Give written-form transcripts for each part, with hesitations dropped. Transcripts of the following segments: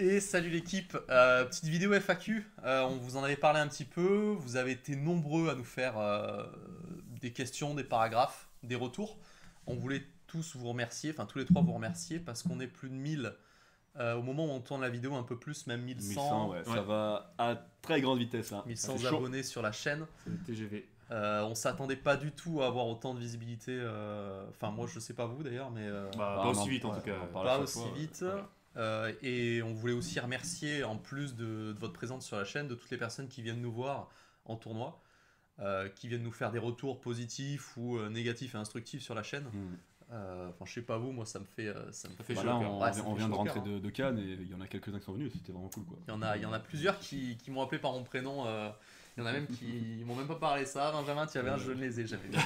Et salut l'équipe, petite vidéo FAQ, on vous en avait parlé un petit peu, vous avez été nombreux à nous faire des questions, des paragraphes, des retours. On voulait tous vous remercier, enfin tous les trois vous remercier parce qu'on est plus de 1000 au moment où on tourne la vidéo, un peu plus, même 1100, 1100, ouais, ça va à très grande vitesse là. Ça 1100 fait chaud. abonnés sur la chaîne. C'est le TGV. On s'attendait pas du tout à avoir autant de visibilité, enfin moi je sais pas vous d'ailleurs, mais Pas aussi vite en tout cas. on en parle à pas chaque aussi fois, vite. voilà. Et on voulait aussi remercier, en plus de votre présence sur la chaîne, de toutes les personnes qui viennent nous voir en tournoi, qui viennent nous faire des retours positifs ou négatifs et instructifs sur la chaîne. Enfin, je sais pas vous, moi ça me fait chaud Là, au cœur. Ouais, ça on fait vient chaud de au rentrer cœur, hein. de Cannes et il y en a quelques-uns qui sont venus, c'était vraiment cool quoi. Il y en a plusieurs qui m'ont appelé par mon prénom. Il y en a même qui m'ont même pas parlé ça. Benjamin, tu avais un, je ne les ai jamais vus.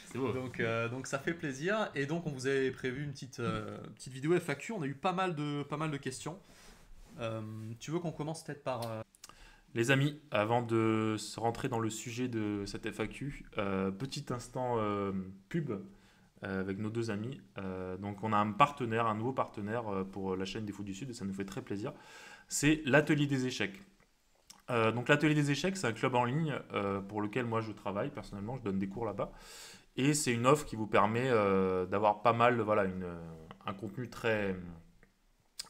C'est beau. Donc ça fait plaisir. Et donc on vous avait prévu une petite vidéo FAQ. On a eu pas mal de questions. Tu veux qu'on commence peut-être par... Les amis, avant de se rentrer dans le sujet de cette FAQ, petit instant pub avec nos deux amis. Donc on a un nouveau partenaire pour la chaîne des Fous du Sud et ça nous fait très plaisir. C'est l'Atelier des échecs. Donc l'Atelier des échecs, c'est un club en ligne pour lequel moi je travaille personnellement, je donne des cours là-bas. Et c'est une offre qui vous permet d'avoir pas mal, voilà, un contenu très,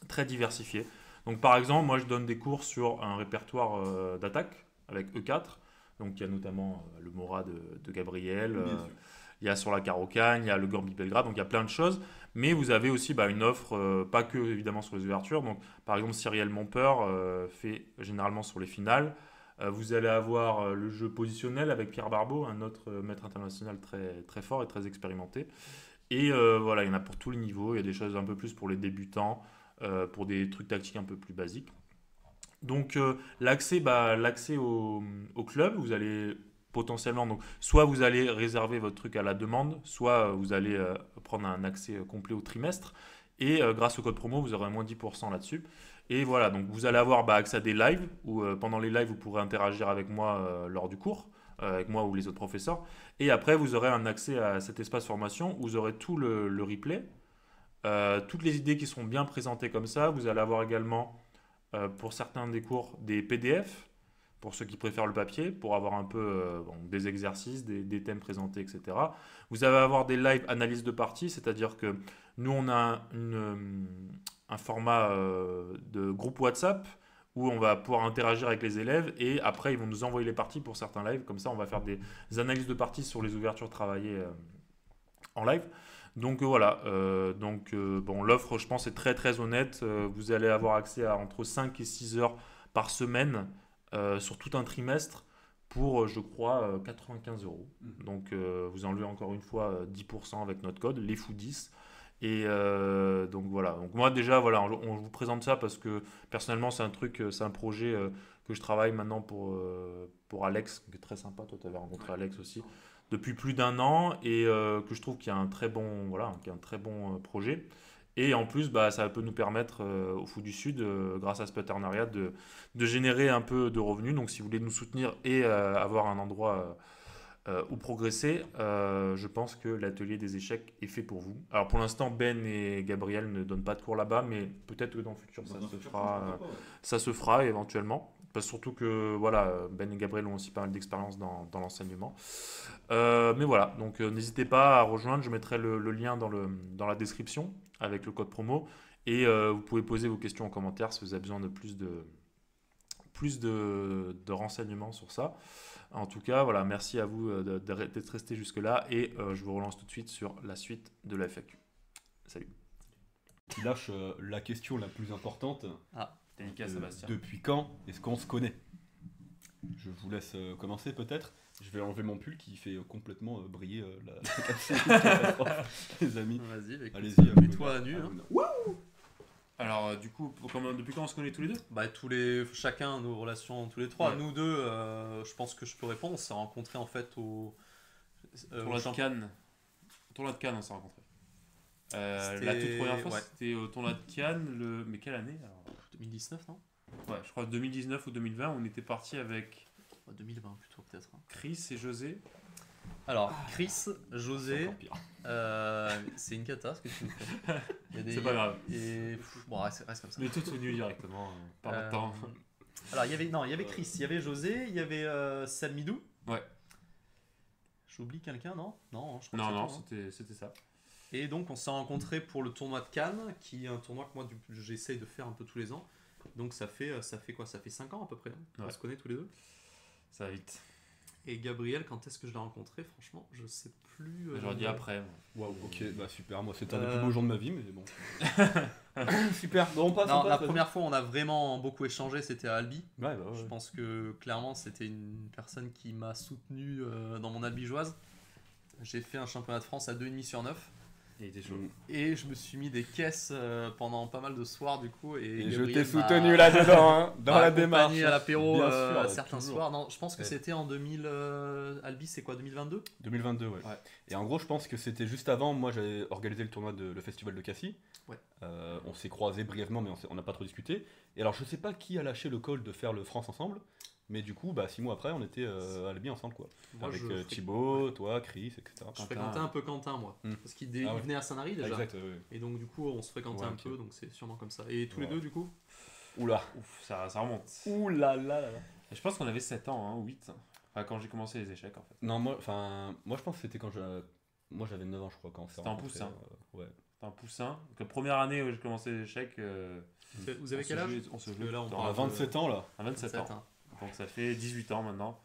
très diversifié. Donc par exemple, moi je donne des cours sur un répertoire d'attaque avec E4. Donc il y a notamment le Mora de Gabriel, il y a sur la Caro-Cagne, il y a le Gambit Belgrade, donc il y a plein de choses. Mais vous avez aussi une offre, pas que évidemment sur les ouvertures. Donc par exemple, Cyrielle Montpeur fait généralement sur les finales. Vous allez avoir le jeu positionnel avec Pierre Barbeau, un autre maître international très, très fort et très expérimenté. Et voilà, il y en a pour tous les niveaux. Il y a des choses un peu plus pour les débutants, pour des trucs tactiques un peu plus basiques. Donc l'accès au club, vous allez potentiellement, donc, soit vous allez réserver votre truc à la demande, soit vous allez prendre un accès complet au trimestre. Et grâce au code promo, vous aurez moins 10% là-dessus. Et voilà, donc vous allez avoir accès à des lives, où pendant les lives, vous pourrez interagir avec moi lors du cours, avec moi ou les autres professeurs. Et après, vous aurez un accès à cet espace formation où vous aurez tout le replay, toutes les idées qui seront bien présentées comme ça. Vous allez avoir également, pour certains des cours, des PDF, pour ceux qui préfèrent le papier, pour avoir un peu des exercices, des thèmes présentés, etc. Vous allez avoir des live analyses de parties, c'est-à-dire que nous, on a un format de groupe WhatsApp où on va pouvoir interagir avec les élèves et après, ils vont nous envoyer les parties pour certains lives. Comme ça, on va faire des analyses de parties sur les ouvertures travaillées en live. Donc voilà, bon, l'offre, je pense, est très très honnête. Vous allez avoir accès à entre 5 et 6 heures par semaine sur tout un trimestre pour, je crois, 95 euros. Donc vous enlevez encore une fois 10% avec notre code, les fous 10. Et donc voilà. Donc moi déjà, voilà, on vous présente ça parce que personnellement, c'est un projet que je travaille maintenant pour Alex, qui est très sympa. Toi, tu avais rencontré Alex aussi depuis plus d'un an et que je trouve qu'il y a un très bon, voilà, qu'il y a un très bon projet. Et en plus, ça peut nous permettre au Fou du Sud, grâce à ce partenariat, de générer un peu de revenus. Donc si vous voulez nous soutenir et avoir un endroit où progresser, je pense que l'atelier des échecs est fait pour vous. Alors pour l'instant, Ben et Gabriel ne donnent pas de cours là-bas, mais peut-être que dans le futur, ça se fera éventuellement. Parce surtout que voilà, Ben et Gabriel ont aussi pas mal d'expérience dans l'enseignement. Mais voilà, donc n'hésitez pas à rejoindre, je mettrai le lien dans la description avec le code promo. Et vous pouvez poser vos questions en commentaire si vous avez besoin de plus de renseignements sur ça. En tout cas, voilà, merci à vous d'être resté jusque-là et je vous relance tout de suite sur la suite de la FAQ. Salut. Qui lâche la question la plus importante. Délicat, Sébastien. Depuis quand est-ce qu'on se connaît? Je vous laisse commencer peut-être. Je vais enlever mon pull qui fait complètement briller la catastrophe, les amis. Vas-y, écoute, Allez-y, mets-toi à nu. Hein. Alors du coup, depuis quand on se connaît tous les deux? Chacun nos relations tous les trois. Ouais. Nous deux, je pense que je peux répondre. On s'est rencontrés en fait au Tournoi de Cannes. Tournoi de Cannes, on s'est rencontrés. La toute première fois, ouais. c'était au tournoi de Cannes, mais quelle année alors? 2019, non? Ouais, je crois 2019 ou 2020, on était parti avec 2020 plutôt peut-être. Hein. Chris et José. Alors, Chris, C'est José, encore pire. c'est une cata ce que tu nous fais. Il y a des- C'est pas grave. Et bon, reste comme ça. On est tous venus directement, par le temps. Alors, il y avait Chris, il y avait José, il y avait Sam Midou. Ouais. J'oublie quelqu'un, non? Non, je crois que Non, c'est tout, hein. c'était ça. Et donc, on s'est rencontrés pour le tournoi de Cannes, qui est un tournoi que moi, j'essaye de faire un peu tous les ans. Donc, ça fait quoi? Ça fait 5 ans à peu près. Hein. On Ouais. se connaît tous les deux. Ça va vite. Et Gabriel, quand est-ce que je l'ai rencontré? Franchement, je sais plus. J'aurais dit après. Waouh, ok, bah super, moi c'était un des Euh, plus beaux jours de ma vie, mais bon. Super, bon, on passe. Non, on passe, la vas-y. première fois, on a vraiment beaucoup échangé, c'était à Albi. Ouais, bah ouais. Je pense que clairement, c'était une personne qui m'a soutenu dans mon albigeoise. J'ai fait un championnat de France à 2,5 sur 9. Il était chaud. Et je me suis mis des caisses pendant pas mal de soirs du coup. Et je Gabriel t'ai m'a- soutenu là-dedans, hein, dans m'a la accompagné démarche. à l'apéro Bien sûr, certains toujours. soirs. Non, je pense que Ouais. c'était en 2000. Albi, c'est quoi, 2022? 2022, ouais. Ouais. Et en gros, je pense que c'était juste avant. Moi, j'avais organisé le tournoi de le festival de Cassis. Ouais. On s'est croisés brièvement, mais on n'a pas trop discuté. Et alors, je sais pas qui a lâché le call de faire le France ensemble, mais du coup, 6 mois après, on était à Albi ensemble, quoi. Moi, Avec je Thibaut, toi, Chris, etc. Je Quentin. fréquentais un peu Quentin, moi. Hmm. Parce qu'il Ah ouais. il venait à Sanary déjà. Exact, ouais. Et donc, du coup, on se fréquentait Ouais, un ok. peu, donc c'est sûrement comme ça. Et tous les Ouais. deux, du coup? Oula. Ouf, ça remonte. Oula là là. Et je pense qu'on avait 7 ans, hein, ou 8. Enfin, quand j'ai commencé les échecs, en fait. Non, moi je pense que c'était quand moi j'avais 9 ans, je crois, quand on s'est C'était en rencontrés, poussin. ouais. C'était un poussin. Donc, la première année où j'ai commencé les échecs, Vous avez quel âge? on se Parce jouait que là, on tout le On temps. a 27 ans là. À 27 ans. hein. Donc ça fait 18 ans maintenant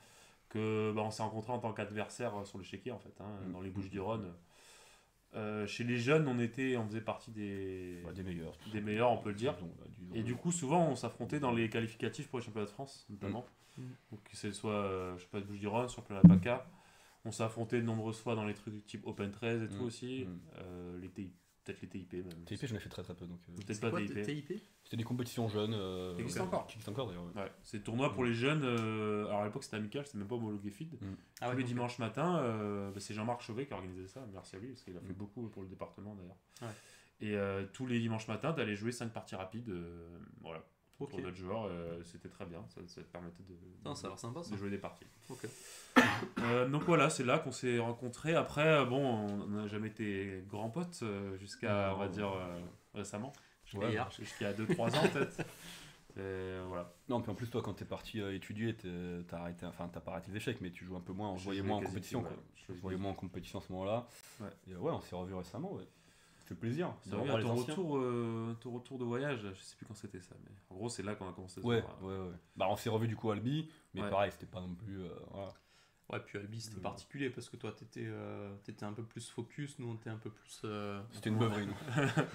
que on s'est rencontrés en tant qu'adversaires sur l'échiquier en fait, hein, dans les Bouches-du-Rhône. Chez les jeunes, on faisait partie des Des meilleurs, on peut le dire. Disons. Et du coup, souvent, on s'affrontait dans les qualificatifs pour les championnats de France, notamment. Donc que ce soit championnat de Bouches-du-Rhône, championnat PACA. On s'est affronté de nombreuses fois dans les trucs du type Open 13 et tout aussi. Les peut-être les TIP même. TIP, j'en ai fait très très peu, donc Peut-être C'est pas quoi, TIP. TIP? c'était des compétitions jeunes. Ça existe encore. Qui existent encore d'ailleurs. Ouais. Ouais, c'est tournoi pour les jeunes. Alors à l'époque c'était amical, c'était même pas homologué FID. Ah Tous ouais, les ok. dimanches matin, c'est Jean-Marc Chauvet qui a organisé ça, merci à lui, parce qu'il a fait beaucoup pour le département d'ailleurs. Ouais. Et tous les dimanches matins, d'aller jouer 5 parties rapides, voilà, Ok. pour d'autres joueurs, c'était très bien, ça te permettait Non, ça a l'air sympa ça. de jouer des parties. Ok. Donc voilà, c'est là qu'on s'est rencontrés. Après, on n'a jamais été grands potes jusqu'à, on va dire, récemment, Ouais, hier. jusqu'à 2-3 ans peut-être. Voilà. Non, puis en plus, toi, quand t'es parti étudier, t'as arrêté, enfin, t'as pas arrêté les échecs, mais tu joues un peu moins, on se Je voyait jouais moins en quasi compétition, plus, quoi. ouais. On se voyait moins en compétition à ce moment-là. Ouais. Et ouais, on s'est revus récemment, ouais. Ça fait plaisir. C'est de vrai, revoir à les ton anciens. retour de voyage, je sais plus quand c'était ça, mais en gros c'est là qu'on a commencé à se Ouais, voir. ouais. Bah, on s'est revus du coup à Albi, mais Ouais. pareil, c'était pas non plus. Voilà. Ouais, puis Albi c'était Ouais. particulier parce que toi t'étais un peu plus focus, nous on était un peu plus. C'était une beuverie, nous.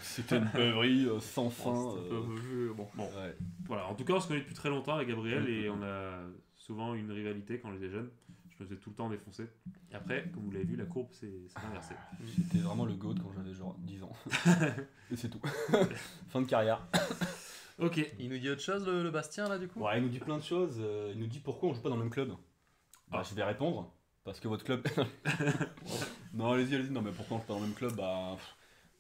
C'était une beuverie sans fin. C'était un peu bon. Bon, Ouais. voilà, en tout cas on se connaît depuis très longtemps avec Gabriel et on a souvent une rivalité quand on était jeunes. Je me faisais tout le temps défoncer. Et après, comme vous l'avez vu, la courbe s'est inversée. C'était vraiment le GOAT quand j'avais genre 10 ans. Et c'est tout. Fin de carrière. Ok. Il nous dit autre chose le Bastien là du coup? Ouais, il nous dit plein de choses. Il nous dit pourquoi on joue pas dans le même club. Bah, Ah. je vais répondre. Parce que votre club. Non, allez-y. Non, mais pourquoi on joue pas dans le même club? Bah,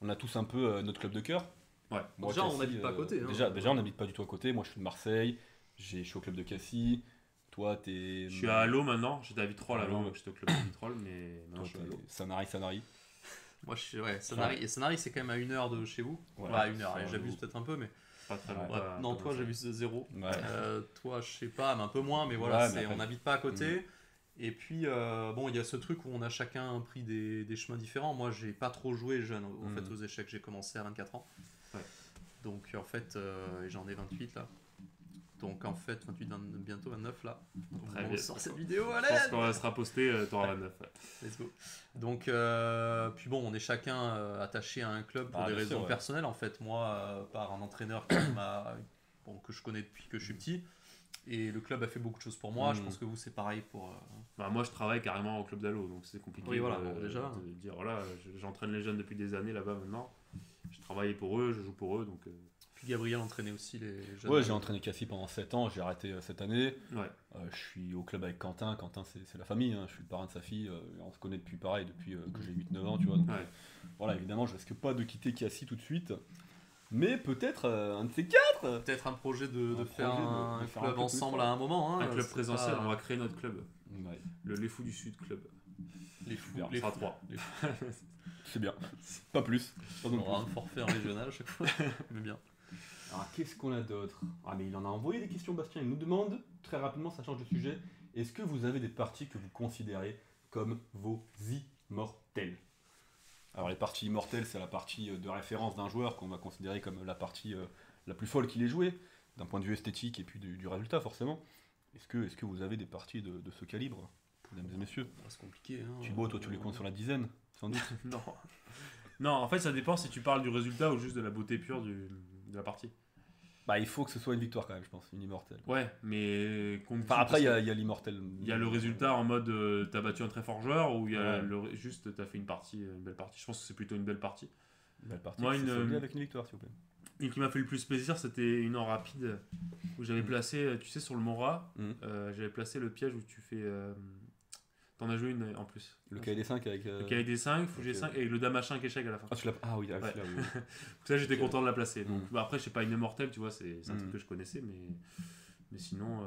on a tous un peu notre club de cœur. Ouais. Moi, Déjà, on Cassis, n'habite pas à côté, hein. Déjà, on n'habite pas du tout à côté. Moi, je suis de Marseille. Je suis au club de Cassis. Toi, t'es. Je suis à Halo maintenant, j'étais à Vitrolles Halo. avant, donc j'étais au club de Vitrolles, mais maintenant Toi, je suis à Halo. t'es Sanary. Moi je suis. Ouais, Sanary. Et Sanary c'est quand même à 1 heure de chez vous. Ouais. Ouais, à 1 heure, Ouais, j'abuse vous. peut-être un peu, mais. Pas très Ouais. loin. Ouais, pas- non, pas toi loin. j'abuse 0. Ouais. Toi je sais pas, mais un peu moins, mais voilà, Ouais, mais c'est, après- on n'habite pas à côté. Et puis, bon, il y a ce truc où on a chacun pris des chemins différents. Moi, j'ai pas trop joué jeune en Mhm. fait, aux échecs. J'ai commencé à 24 ans. Ouais. Donc, en fait, j'en ai 28 là. Donc, en fait, 28, bientôt 29 là. Très On bien. sort cette vidéo, Je allez! pense qu'on sera posté, t'auras 29. Ouais. Let's go. Donc, puis bon, on est chacun attaché à un club pour Ah, des bien sûr, raisons ouais. personnelles. En fait, moi, par un entraîneur que je connais depuis que je suis petit. Et le club a fait beaucoup de choses pour moi. Je pense que vous, c'est pareil pour. Bah, moi, je travaille carrément au club d'Halo, donc c'est compliqué Oui, voilà, de, bon, déjà. de dire voilà, j'entraîne les jeunes depuis des années là-bas maintenant. Je travaille pour eux, je joue pour eux, donc Puis Gabriel entraînait aussi les jeunes. Ouais, j'ai entraîné Cassis pendant 7 ans. J'ai arrêté cette année. ouais. Je suis au club avec Quentin. Quentin, c'est la famille. Je suis le parrain de sa fille. On se connaît depuis que j'ai 8-9 ans, tu vois. Donc, Ouais. voilà, évidemment, je risque pas de quitter Cassis tout de suite. Mais peut-être un de ces quatre. Peut-être un projet de Un faire projet de un faire un club club ensemble plus à un moment. Hein, Un club c'est présentiel, pas- on va créer notre club, Ouais. le Les Fous du Sud Club. Les fous, Bien, les sera fous. 3. Les fous. C'est bien. Pas plus. Pas On non aura un plus. forfait en régional à chaque fois. Mais bien. Alors, qu'est-ce qu'on a d'autre? Ah, mais il en a envoyé des questions, Bastien. Il nous demande, très rapidement, ça change de sujet, est-ce que vous avez des parties que vous considérez comme vos immortelles? Alors, les parties immortelles, c'est la partie de référence d'un joueur qu'on va considérer comme la partie la plus folle qu'il ait jouée, d'un point de vue esthétique et puis du résultat, forcément. Est-ce que vous avez des parties de ce calibre, mesdames et messieurs? C'est compliqué. Hein. Thibaut, toi, tu les comptes sur la dizaine, sans doute. Non. Non, en fait, ça dépend si tu parles du résultat ou juste de la beauté pure de la partie. Bah, il faut que ce soit une victoire quand même, je pense, une immortelle. Ouais, mais Enfin, après, il y a l'immortel. il y a le résultat en mode t'as battu un très fort joueur ou il y a Ouais. juste t'as fait une belle partie. Je pense que c'est plutôt une belle partie. Belle partie. Moi, C'est une- soldé avec une victoire, s'il vous plaît. Une qui m'a fait le plus plaisir, c'était une en rapide où j'avais placé, tu sais, sur le Mora, Mhm. j'avais placé le piège où tu fais. T'en as joué une en plus. Le KD 5 avec. Le KD 5, fou G5 ok. et le Dame H5 échec à la fin. Ah, tu l'as. Ah oui, ah, Ouais. celui-là, oui. Donc ça, j'étais Ok. content de la placer. Donc Mhm. bah, après, je sais pas, une immortelle, tu vois, c'est un truc Mhm. que je connaissais, mais sinon.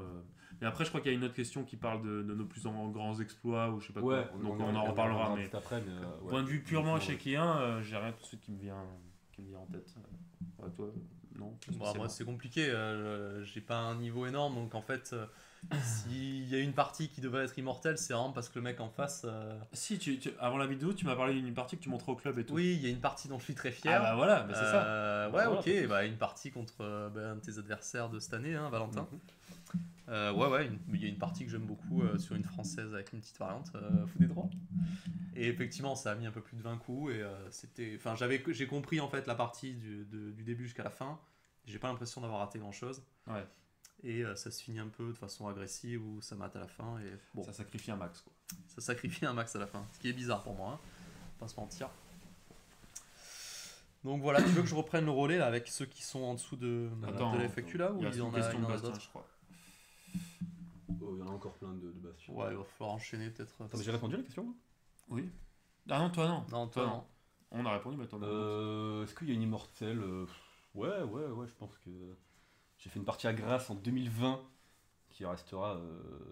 Mais après, je crois qu'il y a une autre question qui parle de nos plus grands exploits ou je sais pas Ouais, quoi. Donc on en reparlera. Mais juste après, mais. Ouais. point de vue purement Ouais. échec-1, j'ai rien tout de suite qui me vient en tête. Ouais, toi, non. pas Bon, moi, spécialement. c'est compliqué. J'ai pas un niveau énorme. Donc, en fait, s'il y a une partie qui devrait être immortelle, c'est vraiment parce que le mec en face. Si, avant la vidéo, tu m'as parlé d'une partie que tu montrais au club et tout. Oui, il y a une partie dont je suis très Ah fier. bah voilà, bah, c'est ça. Ouais, Voilà, ok. Bah, une partie contre un de tes adversaires de cette année, hein, Valentin. Mhm. Ouais, il y a une partie que j'aime beaucoup sur une française avec une petite variante, fou des droits. Et effectivement, ça a mis un peu plus de 20 coups et c'était. Enfin, j'ai compris en fait la partie du début jusqu'à la fin. J'ai pas l'impression d'avoir raté grand chose. Ouais. Et ça se finit un peu de façon agressive ou ça mate à la fin. Et bon, Ça sacrifie un max, quoi. ça sacrifie un max à la fin. Ce qui est bizarre pour moi, hein. Pas se mentir. Donc voilà, tu veux que je reprenne le relais là, avec ceux qui sont en dessous de la FAQ là ou il il y en une a, question il y en de a Bastien, d'autres? je crois. Oh, il y en a encore plein de bastions. Ouais, il va falloir enchaîner peut-être. Attends, mais j'ai répondu à la question, moi Oui. Ah non, toi non. Non, toi non. On a répondu, mais toi non. Est-ce qu'il y a une immortelle Ouais, je pense que j'ai fait une partie à Grasse en 2020 qui restera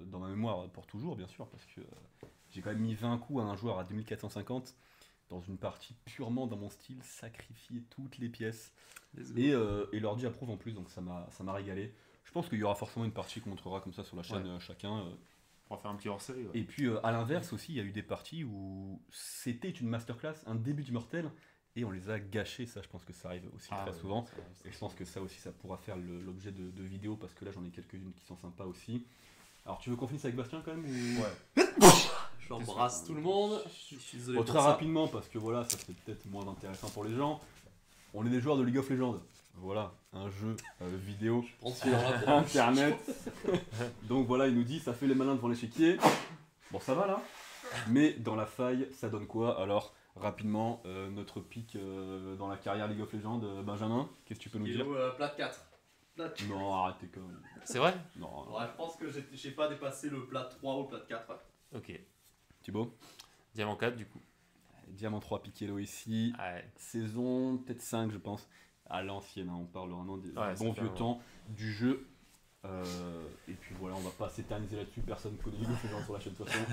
dans ma mémoire pour toujours, bien sûr, parce que j'ai quand même mis 20 coups à un joueur à 2450 dans une partie purement dans mon style, sacrifier toutes les pièces. Et l'ordi approuve en plus, donc ça m'a régalé. Je pense qu'il y aura forcément une partie qu'on montrera comme ça sur la chaîne chacun. On va faire un petit hors-série. Ouais. Et puis à l'inverse aussi, il y a eu des parties où c'était une masterclass, un début d'immortel, et on les a gâchés. Ça, je pense que ça arrive aussi très souvent. Et je pense que ça aussi, ça pourra faire l'objet de vidéos, parce que là, j'en ai quelques-unes qui sont sympas aussi. Alors, tu veux qu'on finisse avec Bastien quand même ou... Ouais. J'embrasse tout le monde. Je suis désolé Bon, pour très ça. rapidement, parce que voilà, ça c'est peut-être moins intéressant pour les gens. On est des joueurs de League of Legends. Voilà, un jeu vidéo Prends ce sur là pour Internet. Donc voilà, il nous dit ça fait les malins devant l'échiquier. Bon, ça va là. Mais dans la faille, ça donne quoi? Alors, rapidement, notre pic dans la carrière League of Legends, Benjamin, qu'est-ce que tu peux nous dire? Plat 4. Non, arrêtez quand même. C'est vrai? Non, Ouais, je pense que j'ai pas dépassé le plat 3 ou le plat 4. Ouais. Ok. Thibaut? Diamant 4 du coup. Diamant 3 Piquello ici. Ouais. Saison peut-être 5 je pense. À l'ancienne, hein, on parle vraiment des Ouais, bons ça fait vieux un- temps du jeu. Et puis voilà, on va pas s'éterniser là-dessus, personne connaît League of Legends sur la chaîne de toute façon.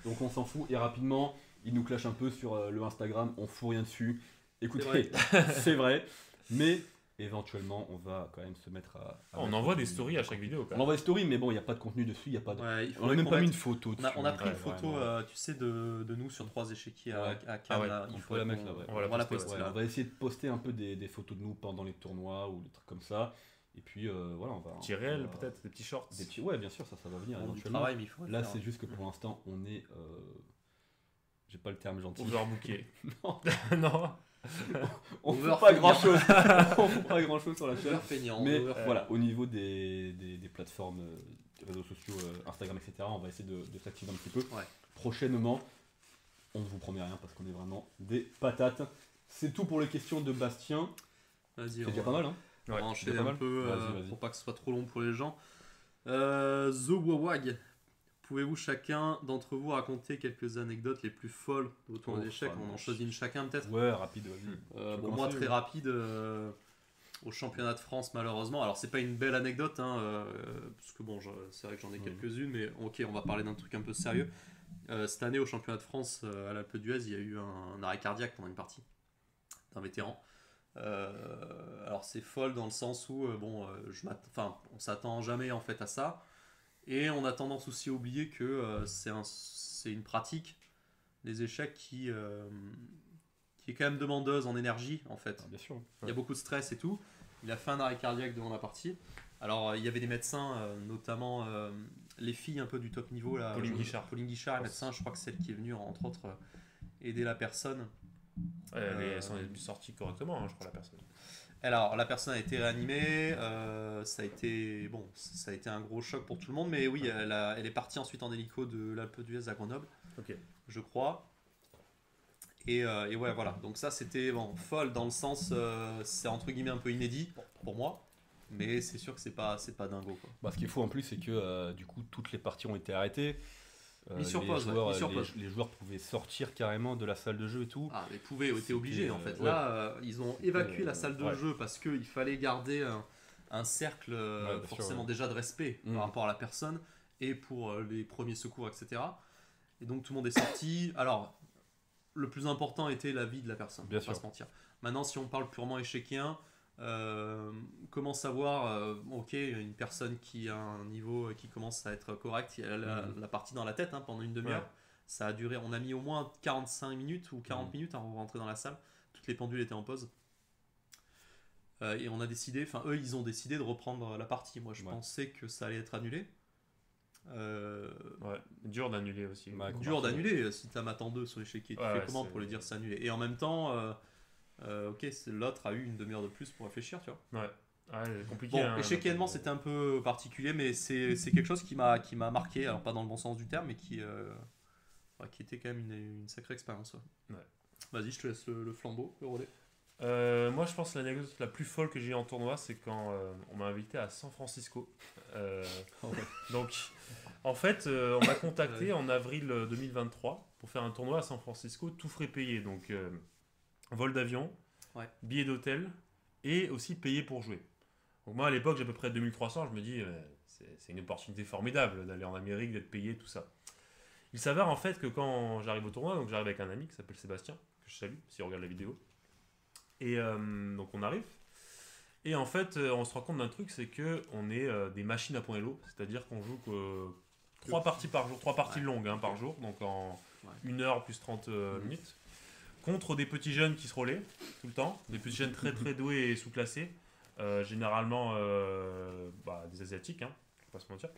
Donc on s'en fout. Et rapidement, il nous clash un peu sur le Instagram, on fout rien dessus. Écoutez, c'est vrai, mais éventuellement on va quand même se mettre à On mettre envoie des du- stories à chaque vidéo. Quand On même. envoie des stories, mais bon, il n'y a pas de contenu dessus, il y a pas de... Ouais, il On faudrait n'a même qu'on pas mis mette- une photo dessus. On a pris Ouais, une photo, vraiment. tu sais, de nous sur 3 échiquiers Ouais. à Cannes. ouais, là. on Il faut faudrait la mettre qu'on- là, ouais. On va la On va la poster, poster Ouais, là. on va essayer de poster un peu des photos de nous pendant les tournois ou des trucs comme ça. Et puis voilà, on va. Petit on réel va- peut-être, des petits shorts. Des petits... Ouais, bien sûr, ça va venir On a du éventuellement. travail, mais il faut le Là, faire. c'est juste que pour l'instant, on est. J'ai pas le terme gentil. Overbooké. Non. Non. On fait Over pas feignant. grand chose. On fait pas grand chose sur la chaîne. Over feignant, Mais over- voilà, au niveau des plateformes, des réseaux sociaux, Instagram, etc., on va essayer de s'activer un petit peu. Ouais. Prochainement, on ne vous promet rien parce qu'on est vraiment des patates. C'est tout pour les questions de Bastien. Vas-y, C'est on déjà va- pas mal, hein? on va Ouais, enchaîner c'est pas un mal. peu Vas-y. pour pas que ce soit trop long pour les gens. The Wawag. Pouvez-vous chacun d'entre vous raconter quelques anecdotes les plus folles de votre tournoi Oh, d'échecs? On en choisit une chacun peut-être. Ouais, rapide, vas-y. Bon, peux moi commencer, très oui. rapide au championnat de France malheureusement. Alors c'est pas une belle anecdote, hein, parce que bon, c'est vrai que j'en ai quelques-unes, mais ok, on va parler d'un truc un peu sérieux. Cette année, au championnat de France, à l'Alpe d'Huez, il y a eu un arrêt cardiaque pendant une partie d'un vétéran. Alors c'est folle dans le sens où on s'attend jamais en fait à ça, et on a tendance aussi à oublier que c'est une pratique, les échecs qui est quand même demandeuse en énergie en fait. Bien sûr. Il y a beaucoup de stress et tout. Il a fait un arrêt cardiaque devant la partie. Alors il y avait des médecins, notamment les filles un peu du top niveau là. Pauline Guichard. Pauline Guichard est médecin, je crois que c'est elle qui est venue entre autres aider la personne. Elles sont sorties correctement, hein, je crois, la personne. Alors la personne a été réanimée, ça a été un gros choc pour tout le monde, mais oui, elle est partie ensuite en hélico de l'Alpe d'Huez à Grenoble, Ok. je crois. Et ouais, voilà. Donc ça, c'était folle dans le sens, c'est entre guillemets un peu inédit pour moi, mais c'est sûr que c'est pas dingo quoi. Bah, ce qui est fou en plus, c'est que du coup, toutes les parties ont été arrêtées. Mis sur pause, Les joueurs pouvaient sortir carrément de la salle de jeu et tout. Ah, mais pouvaient, étaient obligés en fait. ouais. Là, ils ont évacué la salle de ouais. jeu parce qu'il fallait garder un cercle bien forcément sûr, déjà de respect par rapport à la personne et pour les premiers secours, etc. Et donc tout le monde est sorti. Alors, le plus important était la vie de la personne, Bien on va pas sûr. se mentir. Maintenant, si on parle purement échecien, comment savoir, ok, une personne qui a un niveau qui commence à être correct, elle a la partie dans la tête pendant une demi-heure. Ouais. Ça a duré, on a mis au moins 45 minutes ou 40 minutes avant de rentrer dans la salle. Toutes les pendules étaient en pause. Et on a décidé, enfin eux ils ont décidé de reprendre la partie. Moi je pensais que ça allait être annulé. Ouais, dur d'annuler aussi. Ouais, Dur d'annuler si t'as Matan 2 sur l'échiquier. Tu fais comment pour lui dire c'est annulé? Et en même temps, ok, l'autre a eu une demi-heure de plus pour réfléchir, tu vois. Ouais. Ouais, compliqué. Bon, échiquièrement c'était un peu particulier, mais c'est quelque chose qui m'a marqué, alors pas dans le bon sens du terme, mais qui était quand même une sacrée expérience. Ouais. Vas-y, je te laisse le flambeau, le relais. Moi, je pense que l'anecdote la plus folle que j'ai eu en tournoi, c'est quand on m'a invité à San Francisco. Donc, en fait, on m'a contacté en avril 2023 pour faire un tournoi à San Francisco, tout frais payé. Donc, vol d'avion, billet d'hôtel et aussi payé pour jouer. Donc, moi, à l'époque, j'ai à peu près 2300. Je me dis, c'est une opportunité formidable d'aller en Amérique, d'être payé, tout ça. Il s'avère en fait que quand j'arrive au tournoi, donc j'arrive avec un ami qui s'appelle Sébastien, que je salue s'il regarde la vidéo. Et donc on arrive, et en fait on se rend compte d'un truc, c'est que on est des machines à point hello, c'est-à-dire qu'on joue que 3 parties par jour, 3 parties longues par jour, donc en 1 heure plus 30 minutes, contre des petits jeunes qui se relaient tout le temps, des petits jeunes très très doués et sous-classés, généralement des Asiatiques, faut pas se mentir,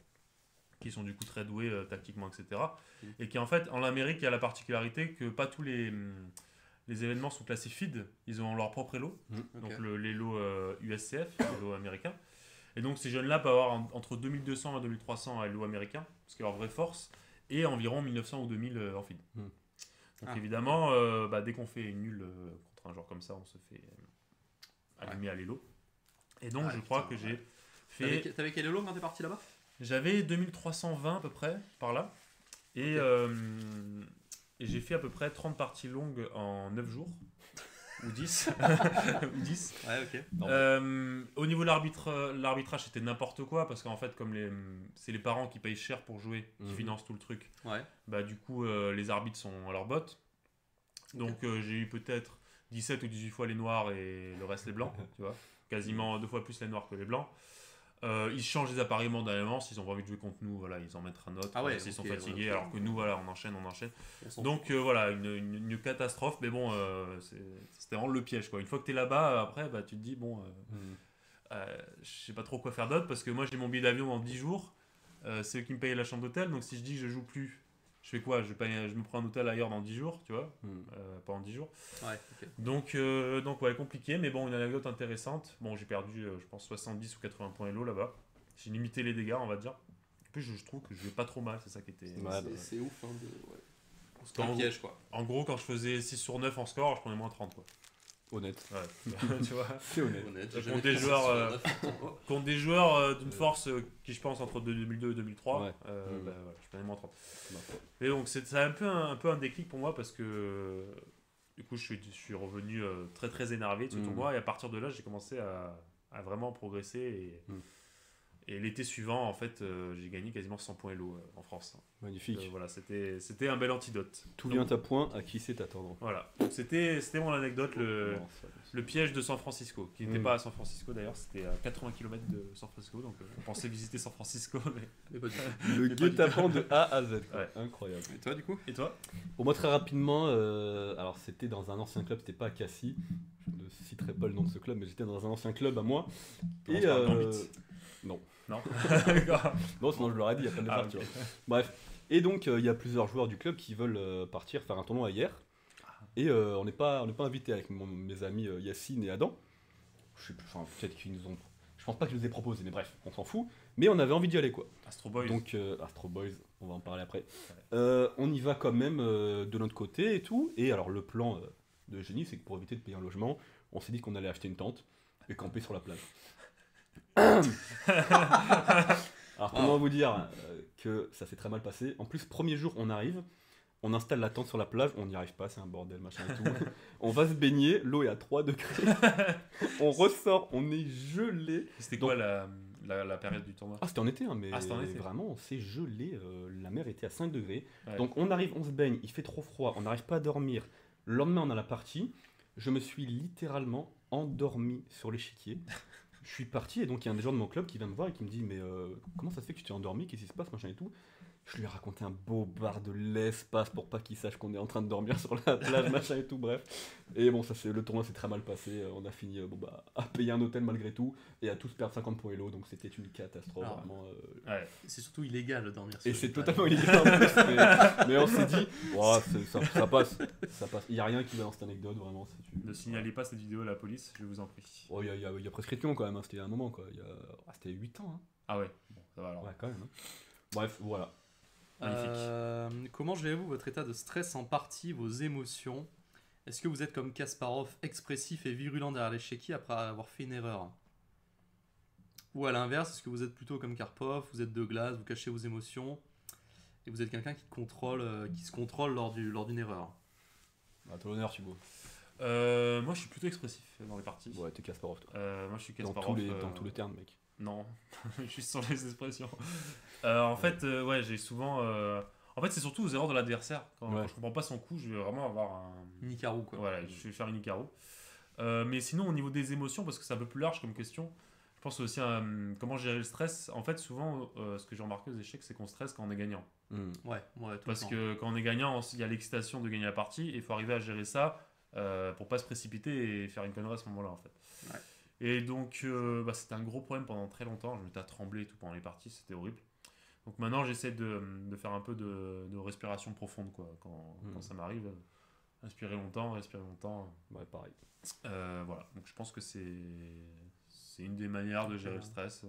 qui sont du coup très doués tactiquement, etc. Et qui en fait, en Amérique, il y a la particularité que pas tous les événements sont classés feed, ils ont leur propre elo, donc l'elo USCF, l'elo américain. Et donc ces jeunes-là peuvent avoir entre 2200 et 2300 à elo américain, ce qui est leur vraie force, et environ 1900 ou 2000 en feed. Donc évidemment, dès qu'on fait une nulle contre un joueur comme ça, on se fait allumer à l'elo. Et donc je crois que j'ai fait... T'avais quel elo quand t'es parti là-bas? J'avais 2320 à peu près, par là. Et j'ai fait à peu près 30 parties longues en 9 jours. Ou 10. Ou 10. Ouais, ok. Au niveau de l'arbitrage, c'était n'importe quoi. Parce qu'en fait, comme c'est les parents qui payent cher pour jouer, qui financent tout le truc, du coup, les arbitres sont à leur botte. Donc, j'ai eu peut-être 17 ou 18 fois les noirs et le reste les blancs. Tu vois, quasiment 2 fois plus les noirs que les blancs. Ils changent les appareillements d'un élément, s'ils ont pas envie de jouer contre nous, voilà, ils en mettent un autre, s'ils sont fatigués, alors que nous, voilà, on enchaîne. Donc voilà, une catastrophe, mais bon, c'était vraiment le piège, quoi. Une fois que tu es là-bas, après, tu te dis, bon, je sais pas trop quoi faire d'autre, parce que moi j'ai mon billet d'avion dans 10 jours, c'est eux qui me payent la chambre d'hôtel, donc si je dis que je joue plus, je fais quoi? Je me prends un hôtel ailleurs dans 10 jours, tu vois, pendant 10 jours. Donc ouais, compliqué, mais bon, une anecdote intéressante. Bon, j'ai perdu, je pense, 70 ou 80 points Elo là-bas. J'ai limité les dégâts, on va dire. En plus, je trouve que je jouais pas trop mal, c'est ça qui était... C'est ouf, c'est un piège, quoi. En gros, quand je faisais 6 sur 9 en score, je prenais moins 30, quoi. Honnête. Ouais. Tu vois, c'est honnête. Contre des joueurs d'une force qui, je pense, entre 2002 et 2003, je prenais moins 30. Et donc, c'est un peu un déclic pour moi parce que du coup, je suis revenu très très énervé de ce tournoi, et à partir de là, j'ai commencé à vraiment progresser et Et l'été suivant, en fait, j'ai gagné quasiment 100 points Elo en France. Magnifique. Voilà, c'était un bel antidote. Tout vient à point, à qui sait t'attendre. Voilà, donc c'était mon anecdote, le piège de San Francisco, qui n'était pas à San Francisco d'ailleurs, c'était à 80 km de San Francisco, donc on pensait visiter San Francisco, mais pas du tout. Le guet-apens de A à Z. Ouais. Incroyable. Et toi, du coup? Et toi? Pour moi, très rapidement, alors c'était dans un ancien club, c'était pas à Cassis. Je ne citerai pas le nom de ce club, mais j'étais dans un ancien club à moi. Commence par Gambit. Non. Non. D'accord. Non, sinon je l'aurais dit, il n'y a pas de Ah, tu ok. vois. Bref. Et donc, il y a plusieurs joueurs du club qui veulent partir faire un tournoi hier. Et on n'est pas invité avec mes amis Yacine et Adam. Je sais plus, enfin, peut-être qu'ils nous ont. Je pense pas qu'ils nous aient proposé, mais bref, on s'en fout. Mais on avait envie d'y aller, quoi. Astro Boys. Donc, Astro Boys, on va en parler après. On y va quand même de notre côté et tout. Et alors, le plan de génie, c'est que pour éviter de payer un logement, on s'est dit qu'on allait acheter une tente et camper sur la plage. Alors, comment vous dire que ça s'est très mal passé. En plus, premier jour, on arrive, on installe la tente sur la plage, on n'y arrive pas, c'est un bordel, machin et tout. On va se baigner, l'eau est à 3 degrés. On ressort, on est gelé. C'était Donc- quoi la période du tournoi? Ah, c'était en été, hein, mais Ah, c'était en été. vraiment, on s'est gelé. La mer était à 5 degrés. Ouais. Donc, on arrive, on se baigne, il fait trop froid, on n'arrive pas à dormir. Le lendemain, on a la partie. Je me suis littéralement endormi sur l'échiquier. Je suis parti et donc il y a un des gens de mon club qui vient me voir et qui me dit mais comment ça se fait que tu t'es endormi, qu'est-ce qui se passe, machin et tout. Je lui ai raconté un beau bar de l'espace pour pas qu'il sache qu'on est en train de dormir sur la plage, machin et tout, bref. Et bon, le tournoi s'est très mal passé, on a fini à payer un hôtel malgré tout et à tous perdre 50 points Elo, donc c'était une catastrophe Ah. vraiment. Ouais. C'est surtout illégal de dormir sur Et les c'est plages. totalement illégal en plus, mais on s'est dit, oh, ça passe, il n'y a rien qui va dans cette anecdote, vraiment. Ne signalez pas cette vidéo à la police, je vous en prie. Oh, il y a prescription quand même, hein, c'était il y a un moment, quoi. C'était 8 ans. Hein. Ah ouais, bon, ça va alors. Ouais, quand même. Hein. Bref, voilà. Magnifique. Comment gérez-vous votre état de stress en partie, vos émotions? Est-ce que vous êtes comme Kasparov, expressif et virulent derrière l'échiquier après avoir fait une erreur? Ou à l'inverse, est-ce que vous êtes plutôt comme Karpov, vous êtes de glace, vous cachez vos émotions et vous êtes quelqu'un qui se contrôle lors d'une erreur? À ton honneur, Thibaut. Moi je suis plutôt expressif dans les parties. Ouais, t'es Kasparov, toi. Moi je suis Dans Kasparov. tous les termes, mec. Non, je suis sur les expressions. En fait, ouais, j'ai souvent. En fait, c'est surtout aux erreurs de l'adversaire. Quand je comprends pas son coup, je vais vraiment avoir un. Une Icaro, quoi. Voilà, je vais faire une Icaro. Mais sinon, au niveau des émotions, parce que c'est un peu plus large comme question, je pense aussi à comment gérer le stress. En fait, souvent, ce que j'ai remarqué aux échecs, c'est qu'on stresse quand on est gagnant. Ouais, tout Parce le temps. que quand on est gagnant, il y a l'excitation de gagner la partie et il faut arriver à gérer ça pour pas se précipiter et faire une connerie à ce moment-là, en fait. Ouais. Et donc, c'était un gros problème pendant très longtemps. Je m'étais à trembler et tout pendant les parties, c'était horrible. Donc maintenant, j'essaie de faire un peu de respiration profonde, quoi. Quand ça m'arrive, respirer longtemps. Ouais, pareil. Voilà, donc je pense que c'est une des manières de gérer le stress.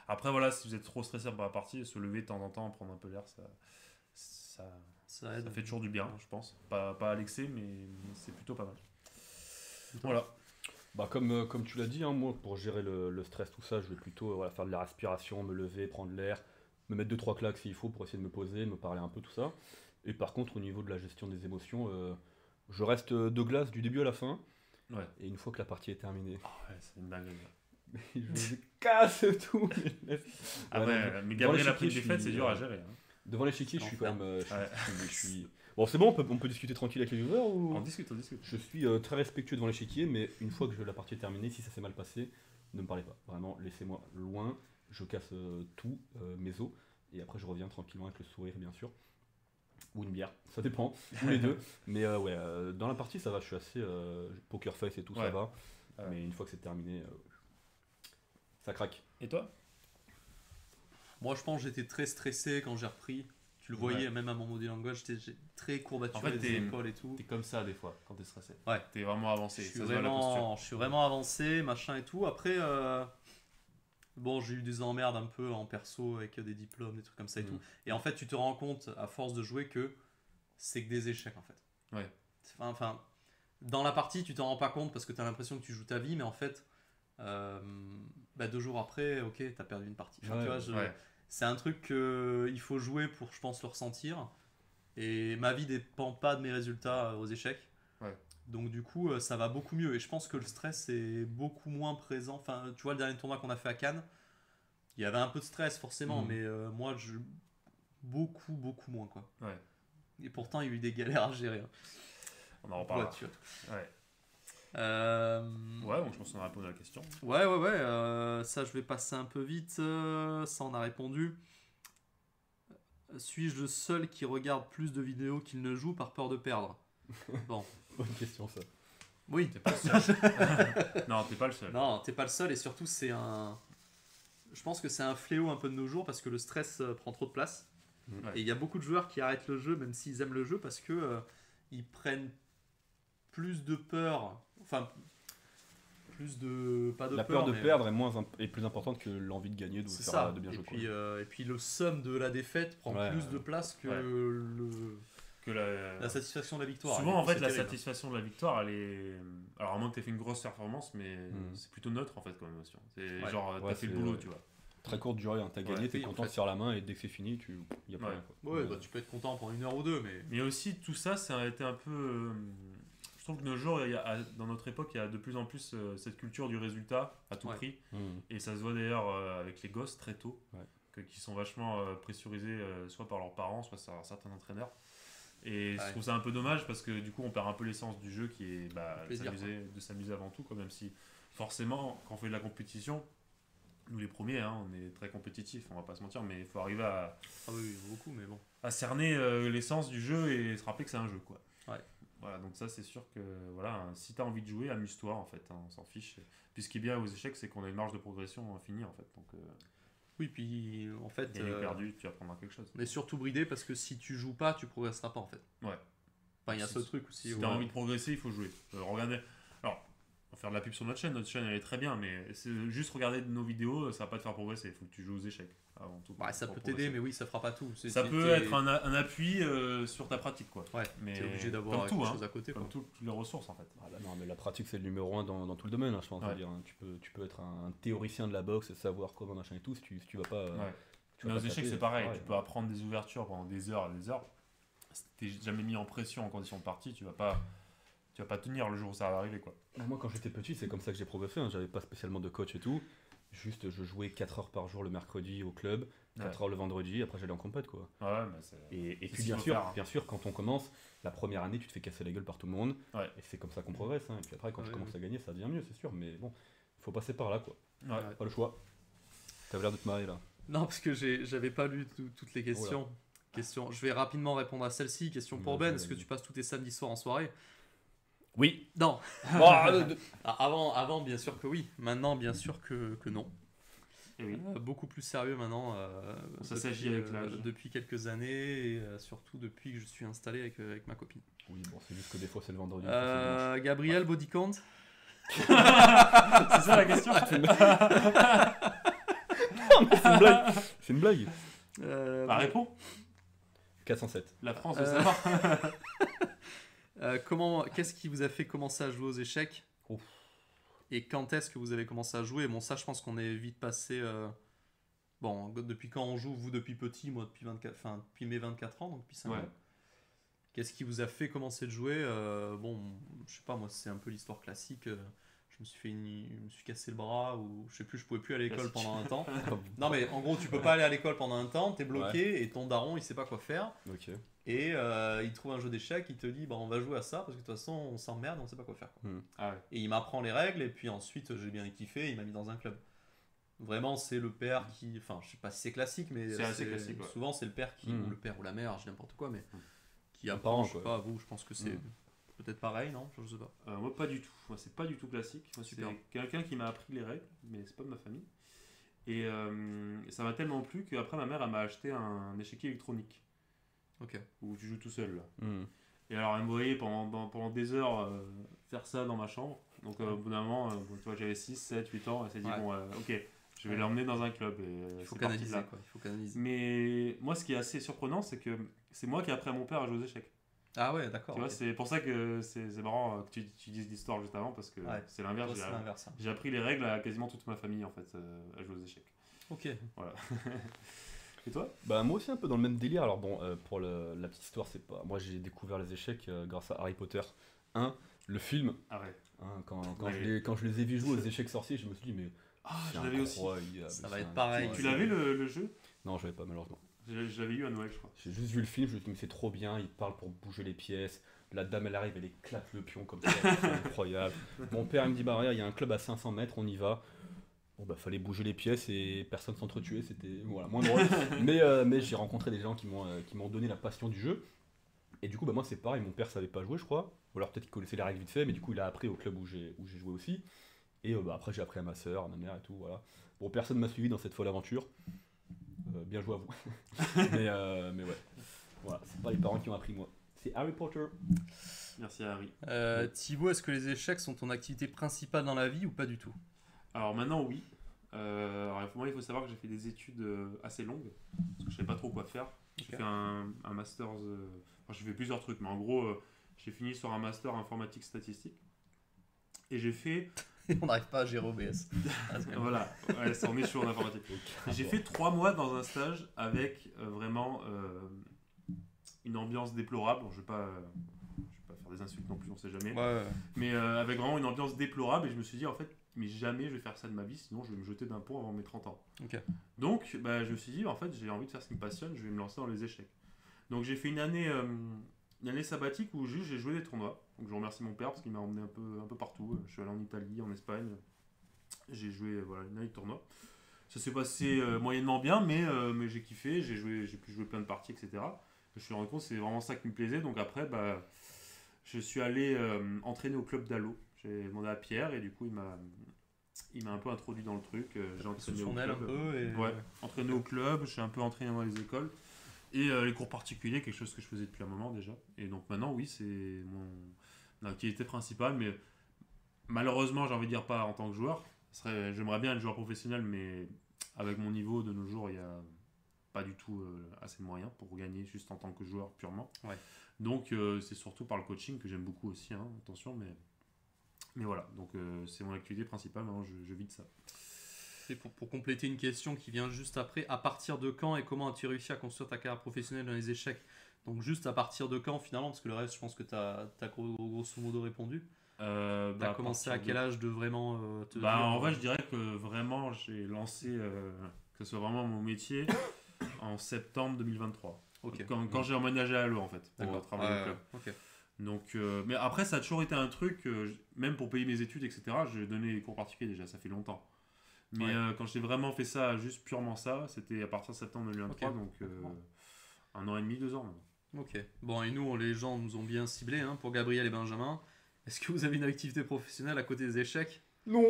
Après, voilà, si vous êtes trop stressé par la partie, se lever de temps en temps, prendre un peu l'air, ça aide. fait toujours du bien, je pense. Pas à l'excès, mais c'est plutôt pas mal. Voilà. Bah comme tu l'as dit, hein, moi pour gérer le stress, tout ça, je vais plutôt faire de la respiration, me lever, prendre l'air, me mettre 2-3 claques s'il faut pour essayer de me poser, me parler un peu, tout ça. Et par contre, au niveau de la gestion des émotions, je reste de glace du début à la fin. Ouais. Et une fois que la partie est terminée, Ouais, c'est une dinguerie. je me casse tout. Après, mais Devant Gabriel a pris une l'échiquier, défaite, je c'est suis, dur à gérer. Hein. Devant l'échiquier, je suis quand même. Ouais. Je suis- Bon, c'est bon, on peut discuter tranquille avec les viewers ou... On discute. Je suis très respectueux devant l'échiquier, mais une fois que la partie est terminée, si ça s'est mal passé, ne me parlez pas. Vraiment, laissez-moi loin, je casse tout, mes os, et après je reviens tranquillement avec le sourire, bien sûr. Ou une bière, ça dépend, ou les deux. Mais dans la partie, ça va, je suis assez poker face et tout, ça Ouais. va. Ouais. Mais une fois que c'est terminé, ça craque. Et toi? Moi, je pense que j'étais très stressé quand j'ai repris. Tu le voyais, même à mon body language, j'étais très courbaturé En fait, des épaules et tout. T'es comme ça des fois quand t'es stressé. Ouais. T'es vraiment avancé. Je Ça suis se voit à la posture. je suis vraiment avancé, machin et tout. Après, bon, j'ai eu des emmerdes un peu en perso avec des diplômes, des trucs comme ça et tout. Et en fait, tu te rends compte, à force de jouer, que c'est que des échecs, en fait. Ouais. Enfin, dans la partie, tu t'en rends pas compte parce que tu as l'impression que tu joues ta vie, mais en fait, 2 jours après, ok, t'as perdu une partie. Enfin, Ouais, tu vois, Ouais. c'est un truc qu'il faut jouer pour, je pense, le ressentir. Et ma vie dépend pas de mes résultats aux échecs. Ouais. Donc du coup, ça va beaucoup mieux. Et je pense que le stress est beaucoup moins présent. Enfin, tu vois, le dernier tournoi qu'on a fait à Cannes, Il y avait un peu de stress forcément, Mhm. mais moi, beaucoup moins, quoi. Ouais. Et pourtant, il y a eu des galères à gérer. Hein. On en reparlera. Voiture. Ouais. Euh, Ouais, donc je pense qu'on a répondu à la question. Ouais, ça, je vais passer un peu vite. Ça, on a répondu. Suis-je le seul qui regarde plus de vidéos qu'il ne joue par peur de perdre? Bon. Bonne question, ça. Oui. T'es pas le seul. Non, t'es pas le seul. Non, t'es pas le seul et surtout, c'est un. Je pense que c'est un fléau un peu de nos jours parce que le stress prend trop de place. Ouais. Et il y a beaucoup de joueurs qui arrêtent le jeu, même s'ils aiment le jeu, parce que ils prennent plus de peur. Enfin, plus de. Pas de La peur, peur de mais- perdre est plus importante que l'envie de gagner, de C'est faire ça. de bien Et jouer. puis, et puis le somme de la défaite prend Ouais, plus ouais. de place que Ouais. Que la satisfaction de la victoire. Souvent, Et en fait, c'est la terrible. satisfaction de la victoire, elle est. Alors, à moins que t'aies fait une grosse performance, mais Mhm. c'est plutôt neutre en fait comme émotion. C'est Ouais. genre, t'as Ouais, fait le c'est- boulot, tu vois. Très courte durée, hein. T'as gagné, t'es oui, en content de fait. serrer la main et dès que c'est fini, y a pas Ouais. rien. Quoi. Ouais, bah, tu peux être content pendant 1 heure ou 2, mais. Mais aussi, tout ça, ça a été un peu. Je trouve que de nos jours, dans notre époque, il y a de plus en plus cette culture du résultat à tout Ouais. prix. Mhm. Et ça se voit d'ailleurs avec les gosses très tôt, Ouais. qui sont vachement pressurisés soit par leurs parents, soit par certains entraîneurs. Et je Ouais. trouve ça un peu dommage parce que du coup, on perd un peu l'essence du jeu qui est de Plaisir, s'amuser avant tout, quoi, même si forcément, quand on fait de la compétition, nous les premiers, hein, on est très compétitifs, on va pas se mentir, mais il faut arriver Ah oui, beaucoup, mais bon. à cerner l'essence du jeu et se rappeler que c'est un jeu, quoi. Ouais. Voilà, donc ça c'est sûr que voilà, hein, si t'as envie de jouer, amuse-toi en fait, hein, on s'en fiche. Puis ce qui est bien aux échecs, c'est qu'on a une marge de progression infinie en fait, donc Oui, puis en fait. gagné ou perdu, tu apprendras quelque chose. On est surtout bridé parce que si tu joues pas, tu progresseras pas en fait. Ouais. Enfin, il y a Si- ce truc aussi. Si où- t'as envie de progresser, il faut jouer. Regardez. Alors, on va faire de la pub sur notre chaîne elle est très bien, mais c'est juste regarder nos vidéos, ça va pas te faire progresser. Il faut que tu joues aux échecs avant tout. Bah, ça pour peut t'aider, progresser. mais oui, ça fera pas tout. Ça peut être un appui sur ta pratique, quoi. Ouais, Mais t'es obligé d'avoir comme tout, quelque hein, chose à côté. Quoi. comme toutes les ressources en fait. Ah bah non, mais la pratique c'est le numéro 1 dans tout le domaine, hein, je pense. Ouais. Je veux dire, hein. Tu peux être un théoricien de la boxe, savoir comment machin et tout, si tu vas pas. Ouais. tu Mais vas aux pas échecs, taper, c'est pareil. Tu peux apprendre des ouvertures pendant des heures et des heures. Si t'es jamais mis en pression en condition de partie, tu vas pas tenir le jour où ça va arriver, quoi. Bah, moi, quand j'étais petit, c'est comme ça que j'ai progressé. Hein. J'avais pas spécialement de coach et tout. Juste, je jouais 4 heures par jour le mercredi au club, 4 heures le vendredi, après j'allais en compète, quoi. Ouais, mais c'est. Et C'est puis, ce qu'il faut faire, hein. bien sûr, quand on commence, la première année, tu te fais casser la gueule par tout le monde. Ouais. Et c'est comme ça qu'on progresse. Hein. Et puis après, quand tu Ouais, commences ouais. à gagner, ça devient mieux, c'est sûr. Mais bon, faut passer par là, quoi. Ouais. Pas le choix. T'avais l'air de te marrer là. Non, parce que j'avais pas lu toutes les questions. Je vais rapidement répondre à celle-ci. Question pour Ben. Est-ce que tu passes tous tes samedis soirs en soirée? Oui. Non. Bah, Avant, bien sûr que oui. Maintenant, bien sûr que non. Et oui. Beaucoup plus sérieux maintenant. Ça depuis, s'agit avec l'âge. Depuis quelques années et surtout depuis que je suis installé avec ma copine. oui, bon, c'est juste que des fois c'est le vendredi. des fois, c'est le dimanche. Gabriel, body count? C'est ça la question. C'est une blague. C'est une blague. Bah, réponds. 407. La France veut savoir. Qu'est-ce qui vous a fait commencer à jouer aux échecs? Ouf. Et quand est-ce que vous avez commencé à jouer? Bon, ça, je pense qu'on est vite passé. Bon, depuis quand on joue? Vous depuis petit, moi depuis mes 24 ans, donc depuis 5 Ouais. ans. Qu'est-ce qui vous a fait commencer de jouer? Bon, je sais pas, moi, c'est un peu l'histoire classique. Je me suis cassé le bras ou je sais plus, je pouvais plus aller à l'école Classique. pendant un temps. Non, mais en gros, tu peux pas aller à l'école pendant un temps, t'es bloqué et ton daron, il sait pas quoi faire. Ok. Et il trouve un jeu d'échecs, il te dit bah, on va jouer à ça parce que de toute façon on s'emmerde, on sait pas quoi faire. Quoi. Ah ouais. Et il m'apprend les règles et puis ensuite j'ai bien kiffé, il m'a mis dans un club. Vraiment c'est le père qui, enfin je sais pas si c'est classique mais C'est assez classique, ouais. souvent c'est le père qui, Mm. ou le père ou la mère, je dis n'importe quoi mais qui Un apprend, parent, je sais quoi. pas, vous je pense que c'est Mm. peut-être pareil non, je sais pas. Moi pas du tout. Moi c'est pas du tout classique. Moi c'est Super. quelqu'un qui m'a appris les règles, mais c'est pas de ma famille. Et ça m'a tellement plu qu'après ma mère elle m'a acheté un échiquier électronique Ok. où tu joues tout seul là. Hmm. Et alors elle me voyait pendant des heures faire ça dans ma chambre. Donc au bout d'un moment, bon, tu vois, j'avais 6, 7, 8 ans, elle s'est dit Ouais. bon ok, je vais Ouais. l'emmener dans un club. Et, Il faut c'est parti de canaliser là. quoi, il faut canaliser. Mais moi ce qui est assez surprenant c'est que c'est moi qui ai appris à mon père à jouer aux échecs. Ah ouais d'accord. Tu vois, ok. c'est pour ça que c'est marrant que tu dises l'histoire juste avant parce que Ouais. c'est l'inverse. Toi, c'est l'inverse. Hein. J'ai appris les règles à quasiment toute ma famille en fait à jouer aux échecs. Ok. Voilà. Et toi? Bah moi aussi un peu dans le même délire. Alors bon, pour la petite histoire, c'est pas. Moi j'ai découvert les échecs grâce à Harry Potter 1, le film. Ah ouais. Hein, quand Ouais. je les ai vus jouer aux échecs sorciers, je me suis dit mais Ah, C'est je l'avais aussi. incroyable, Ça va c'est être pareil. incroyable. Tu l'avais le jeu? Non, je l'avais pas malheureusement. Je l'avais eu à Noël, je crois. J'ai juste vu le film, je me suis dit mais c'est trop bien, il parle pour bouger les pièces. La dame elle arrive, elle éclate le pion comme ça, c'est incroyable. Mon père il me dit bah regarde, il y a un club à 500 mètres, on y va. Bon bah fallait bouger les pièces et personne s'entretuer, c'était voilà, moins drôle. mais j'ai rencontré des gens qui m'ont donné la passion du jeu. Et du coup bah moi c'est pareil, mon père savait pas jouer je crois. Ou alors peut-être qu'il connaissait les règles vite fait, mais du coup il a appris au club où j'ai joué aussi. Et bah, après j'ai appris à ma soeur, à ma mère et tout, voilà. Bon personne m'a suivi dans cette folle aventure. Bien joué à vous. mais ouais. Voilà, c'est pas les parents qui ont appris moi. C'est Harry Potter. Merci Harry. Thibaut, est-ce que les échecs sont ton activité principale dans la vie ou pas du tout? Alors maintenant, oui. Alors, moi, il faut savoir que j'ai fait des études assez longues, parce que je savais pas trop quoi faire. J'ai Ok. fait un master, enfin, j'ai fait plusieurs trucs, mais en gros, j'ai fini sur un master informatique statistique. Et j'ai fait, On n'arrive pas à gérer OBS. Ah, c'est bien. voilà, ouais, on est chaud en informatique. Et j'ai fait 3 mois dans un stage avec vraiment une ambiance déplorable. Bon, je vais pas faire des insultes non plus, on sait jamais. Ouais. Mais avec vraiment une ambiance déplorable, et je me suis dit en fait, mais jamais je vais faire ça de ma vie, sinon je vais me jeter d'un pont avant mes 30 ans. Ok. Donc bah, je me suis dit en fait, j'ai envie de faire ce qui me passionne, je vais me lancer dans les échecs. Donc j'ai fait une année sabbatique où juste j'ai joué des tournois. Donc je remercie mon père parce qu'il m'a emmené un peu partout. Je suis allé en Italie, en Espagne, j'ai joué voilà, une année de tournoi. Ça s'est passé moyennement bien, mais j'ai kiffé, j'ai pu jouer plein de parties, etc. Je me suis rendu compte que c'est vraiment ça qui me plaisait, donc après bah, je suis allé entraîner au club d'Allo. J'ai demandé à Pierre et du coup il m'a un peu introduit dans le truc. J'ai Sous entraîné au son aile un club. peu. Et... Ouais, entraîné au club, je suis un peu entraîné dans les écoles. Et les cours particuliers, quelque chose que je faisais depuis un moment déjà. Et donc maintenant, oui, c'est mon activité principale, mais malheureusement, j'ai envie de dire pas en tant que joueur. J'aimerais bien être joueur professionnel, mais avec mon niveau de nos jours, il n'y a pas du tout assez de moyens pour gagner juste en tant que joueur purement. Ouais. Donc c'est surtout par le coaching que j'aime beaucoup aussi, hein, attention, mais voilà, donc c'est mon activité principale, maintenant je vis de ça. Et pour compléter une question qui vient juste après, à partir de quand et comment as-tu réussi à construire ta carrière professionnelle dans les échecs? Donc juste à partir de quand finalement, parce que le reste je pense que tu as grosso modo répondu. Bah, Tu as commencé à quel âge de vraiment te Bah, dire, en vrai, je dirais que vraiment, j'ai lancé, que ce soit vraiment mon métier, en septembre 2023. Ok. Quand j'ai emménagé à Allo, en fait, pour D'accord. travailler au club. Ok. Donc, mais après, ça a toujours été un truc, même pour payer mes études, etc., je donnais des cours particuliers déjà, ça fait longtemps. Mais Ouais. quand j'ai vraiment fait ça, juste purement ça, c'était à partir de septembre 2023, Ok. donc 1 an et demi, 2 ans. Maintenant. Ok. Bon, et nous, les gens nous ont bien ciblés hein, pour Gabriel et Benjamin. Est-ce que vous avez une activité professionnelle à côté des échecs? Non.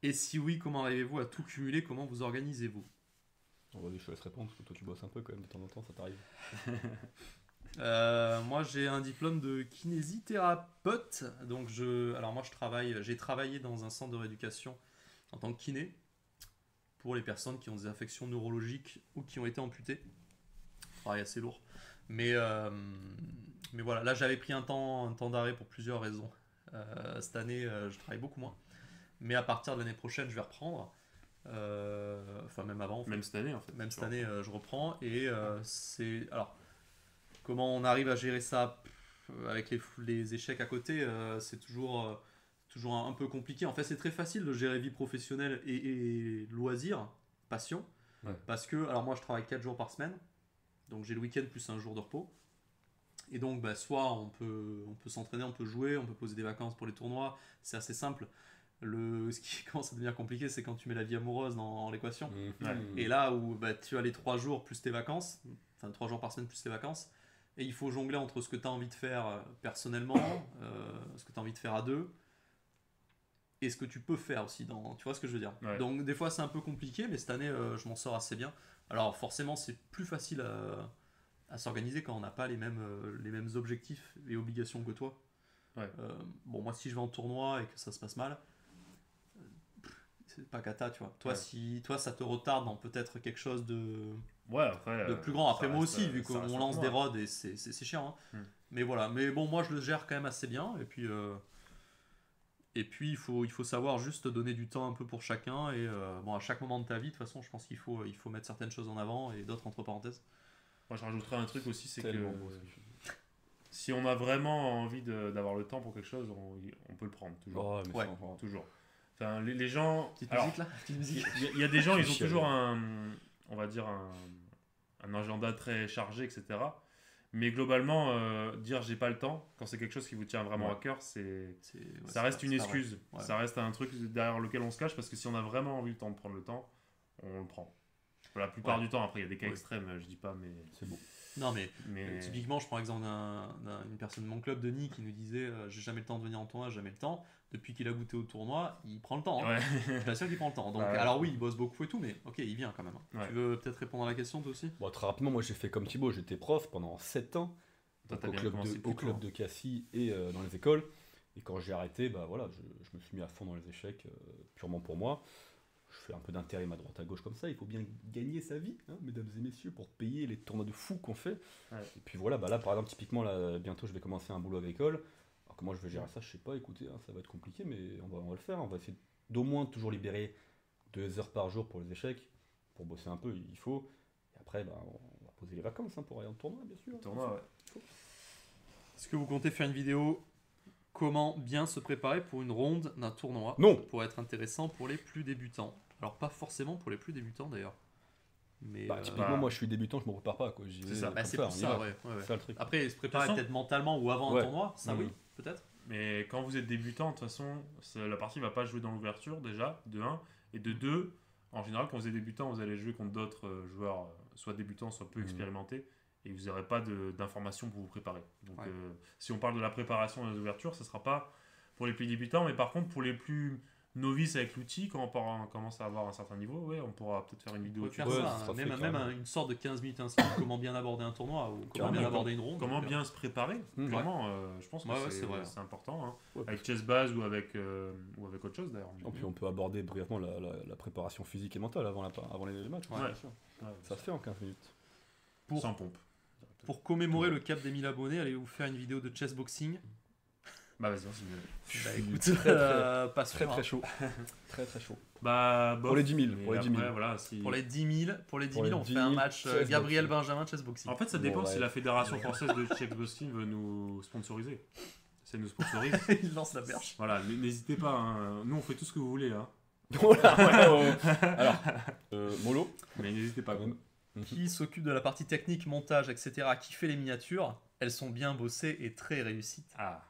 Et si oui, comment arrivez-vous à tout cumuler? Comment vous organisez-vous? Vas-y, je te laisse répondre parce que toi tu bosses un peu quand même de temps en temps, ça t'arrive. Moi, j'ai un diplôme de kinésithérapeute. Donc, alors moi, j'ai travaillé dans un centre de rééducation en tant que kiné pour les personnes qui ont des affections neurologiques ou qui ont été amputées. Travail assez lourd. Mais voilà, là, j'avais pris un temps d'arrêt pour plusieurs raisons. Cette année, je travaille beaucoup moins. Mais à partir de l'année prochaine, je vais reprendre. Enfin, même avant. En fait. Même cette année, en fait. Même cette année, je reprends. Et c'est. Alors, comment on arrive à gérer ça avec les échecs à côté, c'est toujours un peu compliqué. En fait, c'est très facile de gérer vie professionnelle et loisirs, passion. Ouais. Parce que, alors moi, je travaille 4 jours par semaine. Donc, j'ai le week-end plus un jour de repos. Et donc, bah, soit on peut s'entraîner, on peut jouer, on peut poser des vacances pour les tournois. C'est assez simple. Ce qui commence à devenir compliqué, c'est quand tu mets la vie amoureuse dans l'équation. Ouais. Et là où bah, tu as les 3 jours plus tes vacances, enfin 3 jours par semaine plus tes vacances, et il faut jongler entre ce que tu as envie de faire personnellement, ce que tu as envie de faire à deux, et ce que tu peux faire aussi. Tu vois ce que je veux dire? Ouais. Donc des fois c'est un peu compliqué, mais cette année je m'en sors assez bien. Alors forcément c'est plus facile à s'organiser quand on n'a pas les mêmes objectifs et obligations que toi. Ouais. Bon, moi si je vais en tournoi et que ça se passe mal, c'est pas cata, tu vois. Toi, Ouais. toi ça te retarde dans peut-être quelque chose Ouais, après. de plus grand. Après, ça moi reste, aussi, vu ça qu'on reste un lance des tournoi. rods et c'est chiant. Hein. Hmm. Mais voilà. Mais bon, moi, je le gère quand même assez bien. Et puis il faut savoir juste donner du temps un peu pour chacun. Et bon, à chaque moment de ta vie, de toute façon, je pense qu'il faut mettre certaines choses en avant et d'autres entre parenthèses. Moi, je rajouterais un truc aussi, c'est que Tellement beau, ce que tu dis. si on a vraiment envie d'avoir le temps pour quelque chose, on peut le prendre, toujours. Oh, mais Ouais. ça, enfin, Toujours. Enfin, les gens. Petite Alors, musique là, petite musique. il y a des gens, ils ont Chialé. toujours on va dire un agenda très chargé, etc. Mais globalement, dire j'ai pas le temps, quand c'est quelque chose qui vous tient vraiment à cœur, ça reste une excuse. Ouais. Ça reste un truc derrière lequel on se cache parce que si on a vraiment envie le temps de prendre le temps, on le prend. La plupart du temps, après, il y a des cas extrêmes, je dis pas, mais. C'est beau. Non, mais mais... typiquement, je prends l'exemple d'une personne de mon club, Denis, qui nous disait j'ai jamais le temps de venir en tournoi, jamais le temps. Depuis qu'il a goûté au tournoi, il prend le temps. Hein. Ouais. Je t'assure qu'il prend le temps. Donc, Ouais. alors oui, il bosse beaucoup et tout, mais ok, il vient quand même. Ouais. Tu veux peut-être répondre à la question toi aussi? Bon, très rapidement, moi j'ai fait comme Thibaut, j'étais prof pendant 7 ans. Toi, t'as au bien club, commencé plus au tôt, club hein. de Cassis et dans les écoles. Et quand j'ai arrêté, bah voilà, je me suis mis à fond dans les échecs, purement pour moi. Je fais un peu d'intérim à droite à gauche comme ça. Il faut bien gagner sa vie, hein, mesdames et messieurs, pour payer les tournois de fou qu'on fait. Ouais. Et puis voilà, bah là par exemple, typiquement, là, bientôt je vais commencer un boulot agricole. Alors comment je vais gérer ça, je sais pas, écoutez, hein, ça va être compliqué, mais on va le faire. On va essayer d'au moins toujours libérer 2 heures par jour pour les échecs, pour bosser un peu, il faut. Et après, bah, on va poser les vacances hein, pour aller en tournoi, bien sûr. Tournoi, ouais. Est-ce que vous comptez faire une vidéo comment bien se préparer pour une ronde d'un tournoi? Non. Ça pourrait être intéressant pour les plus débutants. Alors pas forcément pour les plus débutants d'ailleurs. Mais Bah, typiquement, moi je suis débutant, je me prépare pas. Quoi. J'y vais C'est ça. comme bah, c'est ça, pour on y ça, va. ouais. C'est ça le truc. Après, se préparer De toute façon- peut-être mentalement ou avant Ouais. un tournoi, ça Mhm. oui, peut-être. Mais quand vous êtes débutant, de toute façon, la partie va pas jouer dans l'ouverture déjà, de 1. Et de 2, en général, quand vous êtes débutant, vous allez jouer contre d'autres joueurs, soit débutants, soit peu expérimentés. Et vous n'aurez pas d'informations pour vous préparer. Donc, Ouais. si on parle de la préparation des ouvertures, ce ne sera pas pour les plus débutants. Mais par contre, pour les plus novices avec l'outil, quand on commence à avoir un certain niveau, ouais, on pourra peut-être faire une On vidéo peut faire Ouais, tuto. ça ça, sera même, fait, même carrément. une sorte de 15 minutes instant, comment bien aborder un tournoi ou comment Carrément. bien aborder une ronde. Comment donc, bien se préparer, Mhm. clairement, je pense que Ouais, ouais, c'est vrai. c'est important. Hein. Ouais, Avec chess base ou avec autre chose d'ailleurs. Et puis on peut aborder brièvement la préparation physique et mentale avant les matchs. Ouais. bien sûr. Ouais, Ça se fait en 15 minutes. Pour- sans pompe. Pour commémorer le cap des 1000 abonnés, allez-vous faire une vidéo de chessboxing? Bah vas-y, c'est mieux. Bah suis écoute, pas sûr, Très hein. très chaud. Très très chaud. Bah, bof. Pour les 10 000. Mais Pour les 10 après, 000. voilà, si... Pour les 10 000, Pour les on 10 fait un 000, match chessboxing. Gabriel Benjamin chessboxing. En fait, ça dépend Bon, si ouais. la fédération française de chessboxing veut nous sponsoriser. Si elle nous sponsorise, Il lance la perche. voilà, n'hésitez pas. Hein. Nous, on fait tout ce que vous voulez, hein. Voilà. Alors, Molo. Mais n'hésitez pas. Quand même. Qui s'occupe de la partie technique, montage, etc. Qui fait les miniatures? Elles sont bien bossées et très réussies. Ah.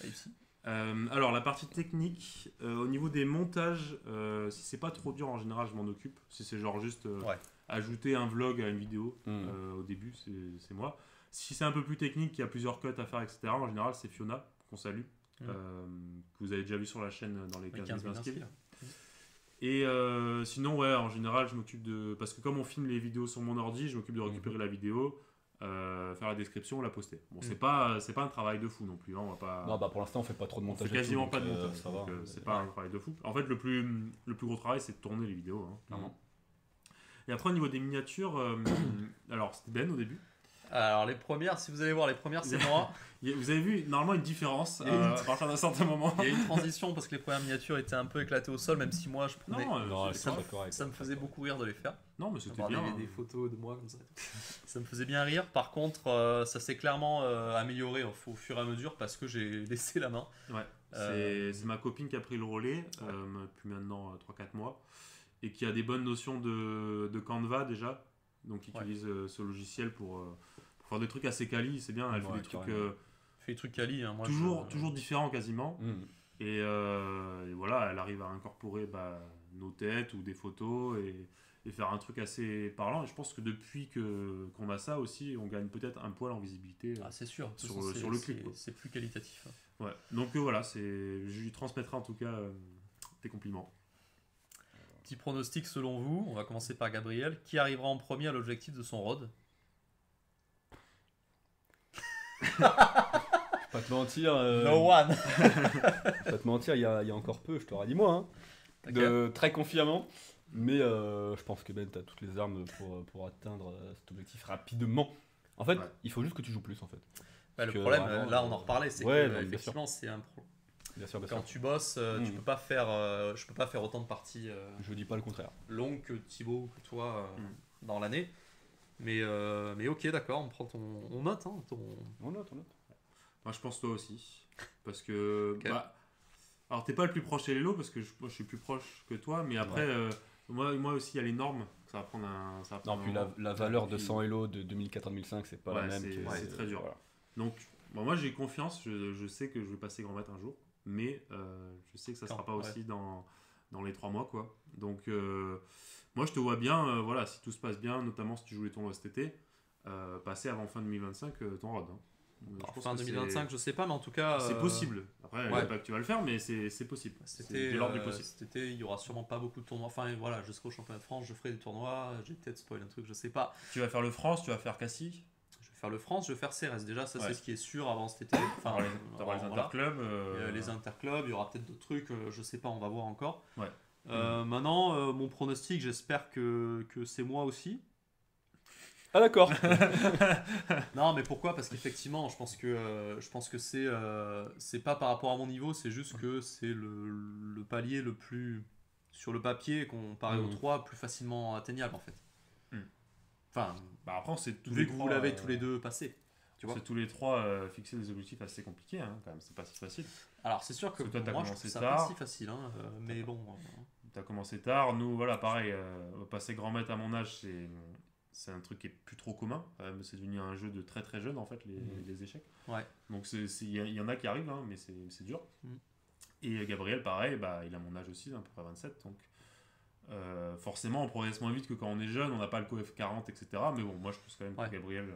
Réussies. Alors, la partie technique, au niveau des montages, si c'est pas trop dur, en général, je m'en occupe. Si c'est genre juste Ouais. ajouter un vlog à une vidéo, Mm. au début, c'est moi. Si c'est un peu plus technique, qu'il y a plusieurs cuts à faire, etc., en général, c'est Fiona, qu'on salue, Mm. que vous avez déjà vu sur la chaîne dans les 15 000 skills. skills. Et sinon, ouais, en général, je m'occupe de... Parce que comme on filme les vidéos sur mon ordi, je m'occupe de récupérer la vidéo, faire la description, la poster. Bon, c'est pas un travail de fou non plus, hein, on va pas... Non, bah pour l'instant on fait pas trop de on montage. fait et tout, quasiment donc, pas de montage, Ça donc, va. c'est pas un travail de fou. En fait, le plus gros travail, c'est de tourner les vidéos, hein, clairement. Et après, au niveau des miniatures, alors c'était Ben au début. Alors les premières, si vous allez voir les premières, c'est moi. Vous avez vu normalement une différence Il y a une- à partir d'un certain moment. Il y a eu une transition parce que les premières miniatures étaient un peu éclatées au sol, même si moi je prenais. Non, c'est- c'est ça, pas correct. ça me faisait beaucoup rire de les faire. non, mais c'était Avoir bien. des hein. photos de moi comme ça. Ça me faisait bien rire. Par contre, ça s'est clairement amélioré au fur et à mesure parce que j'ai laissé la main. Ouais, c'est ma copine qui a pris le relais depuis maintenant 3-4 mois et qui a des bonnes notions de Canva déjà, donc qui Ouais. utilise ce logiciel pour faire des trucs assez quali, c'est bien, elle fait Ouais, des trucs carrément. Fait des trucs quali. Hein, moi, toujours différents quasiment, Mm. et voilà, elle arrive à incorporer nos têtes ou des photos et faire un truc assez parlant, et je pense que depuis qu'on a ça aussi, on gagne peut-être un poil en visibilité. Ah, c'est sûr. De toute Sur façon, le clip, quoi. c'est plus qualitatif. Ouais, donc voilà, je lui transmettrai en tout cas tes compliments. Petit pronostic selon vous, on va commencer par Gabriel. Qui arrivera en premier à l'objectif de son road? Pas te mentir. No one. Pas te mentir, il y a encore peu, je t'aurais dit moi. Hein, Ok. très confiamment. Mais je pense que Ben, tu as toutes les armes pour atteindre cet objectif rapidement. En fait, Ouais. il faut juste que tu joues plus en fait. Bah, le que problème, vraiment, là on en reparlait, c'est ouais, que non, mais bien effectivement c'est un pro. Bien sûr, bien Quand sûr. tu bosses, tu Mm. peux pas faire, je peux pas faire autant de parties Je dis pas le contraire. longues que Thibaut ou que toi Mm. dans l'année. Mais ok, d'accord, on prend on note hein, ton. On note, on note. Moi, je pense toi aussi. Parce que Ok. Alors, t'es pas le plus proche chez Lelo parce que moi, je suis plus proche que toi, mais après, moi aussi, il y a les normes. Ça va prendre un. Ça va Non, prendre puis un moment. la valeur de 100 Elo de 2004-2005, c'est pas la Ouais, même. c'est très dur. Voilà. Donc, moi, j'ai confiance. Je sais que je vais passer grand maître un jour, mais je sais que ça sera pas aussi dans les 3 mois, quoi. Donc, moi, je te vois bien, voilà, si tout se passe bien, notamment si tu joues les tournois cet été, passer avant fin 2025 ton road. Hein. Alors, fin 2025, je sais pas, mais en tout cas. C'est possible. Après, je ouais. sais pas que tu vas le faire, mais c'est possible. Cet C'est de l'ordre du possible. Cet été, il y aura sûrement pas beaucoup de tournois. Enfin, voilà, je serai au championnat de France, je ferai des tournois. J'ai peut-être spoil un truc, je sais pas. Tu vas faire le France, tu vas faire Cassis. Je vais faire le France, je vais faire CRS. Déjà, ça, Ouais. c'est ce qui est sûr avant cet été. Enfin, T'auras les voilà. interclubs. Les interclubs, il y aura peut-être d'autres trucs, je sais pas, on va voir encore. Ouais. Maintenant, mon pronostic, j'espère que c'est moi aussi. Ah d'accord. Non, mais pourquoi? Parce qu'effectivement, je pense que c'est pas par rapport à mon niveau, c'est juste que c'est le palier le plus sur le papier comparé aux 3 plus facilement atteignable en fait. Enfin, Bah après, c'est tous vu les que vous 3, l'avez tous les deux passé. Tu vois. c'est tous les 3 fixer des objectifs assez compliqués, hein, quand même. C'est pas si facile. Alors c'est sûr que Parce que toi, t'as pour moi, je commencé trouve ça tard. pas si facile, hein, mais bon. T'as commencé tard. Nous, voilà, pareil. Passer grand maître à mon âge, c'est un truc qui est plus trop commun. C'est devenu un jeu de très très jeune en fait, les échecs. Ouais. Donc il y en a qui arrivent, hein, mais c'est dur. Mm. Et Gabriel, pareil, bah, il a mon âge aussi, à peu près 27. Donc forcément, on progresse moins vite que quand on est jeune. On n'a pas le coef 40, etc. Mais bon, moi je pense quand même que Gabriel,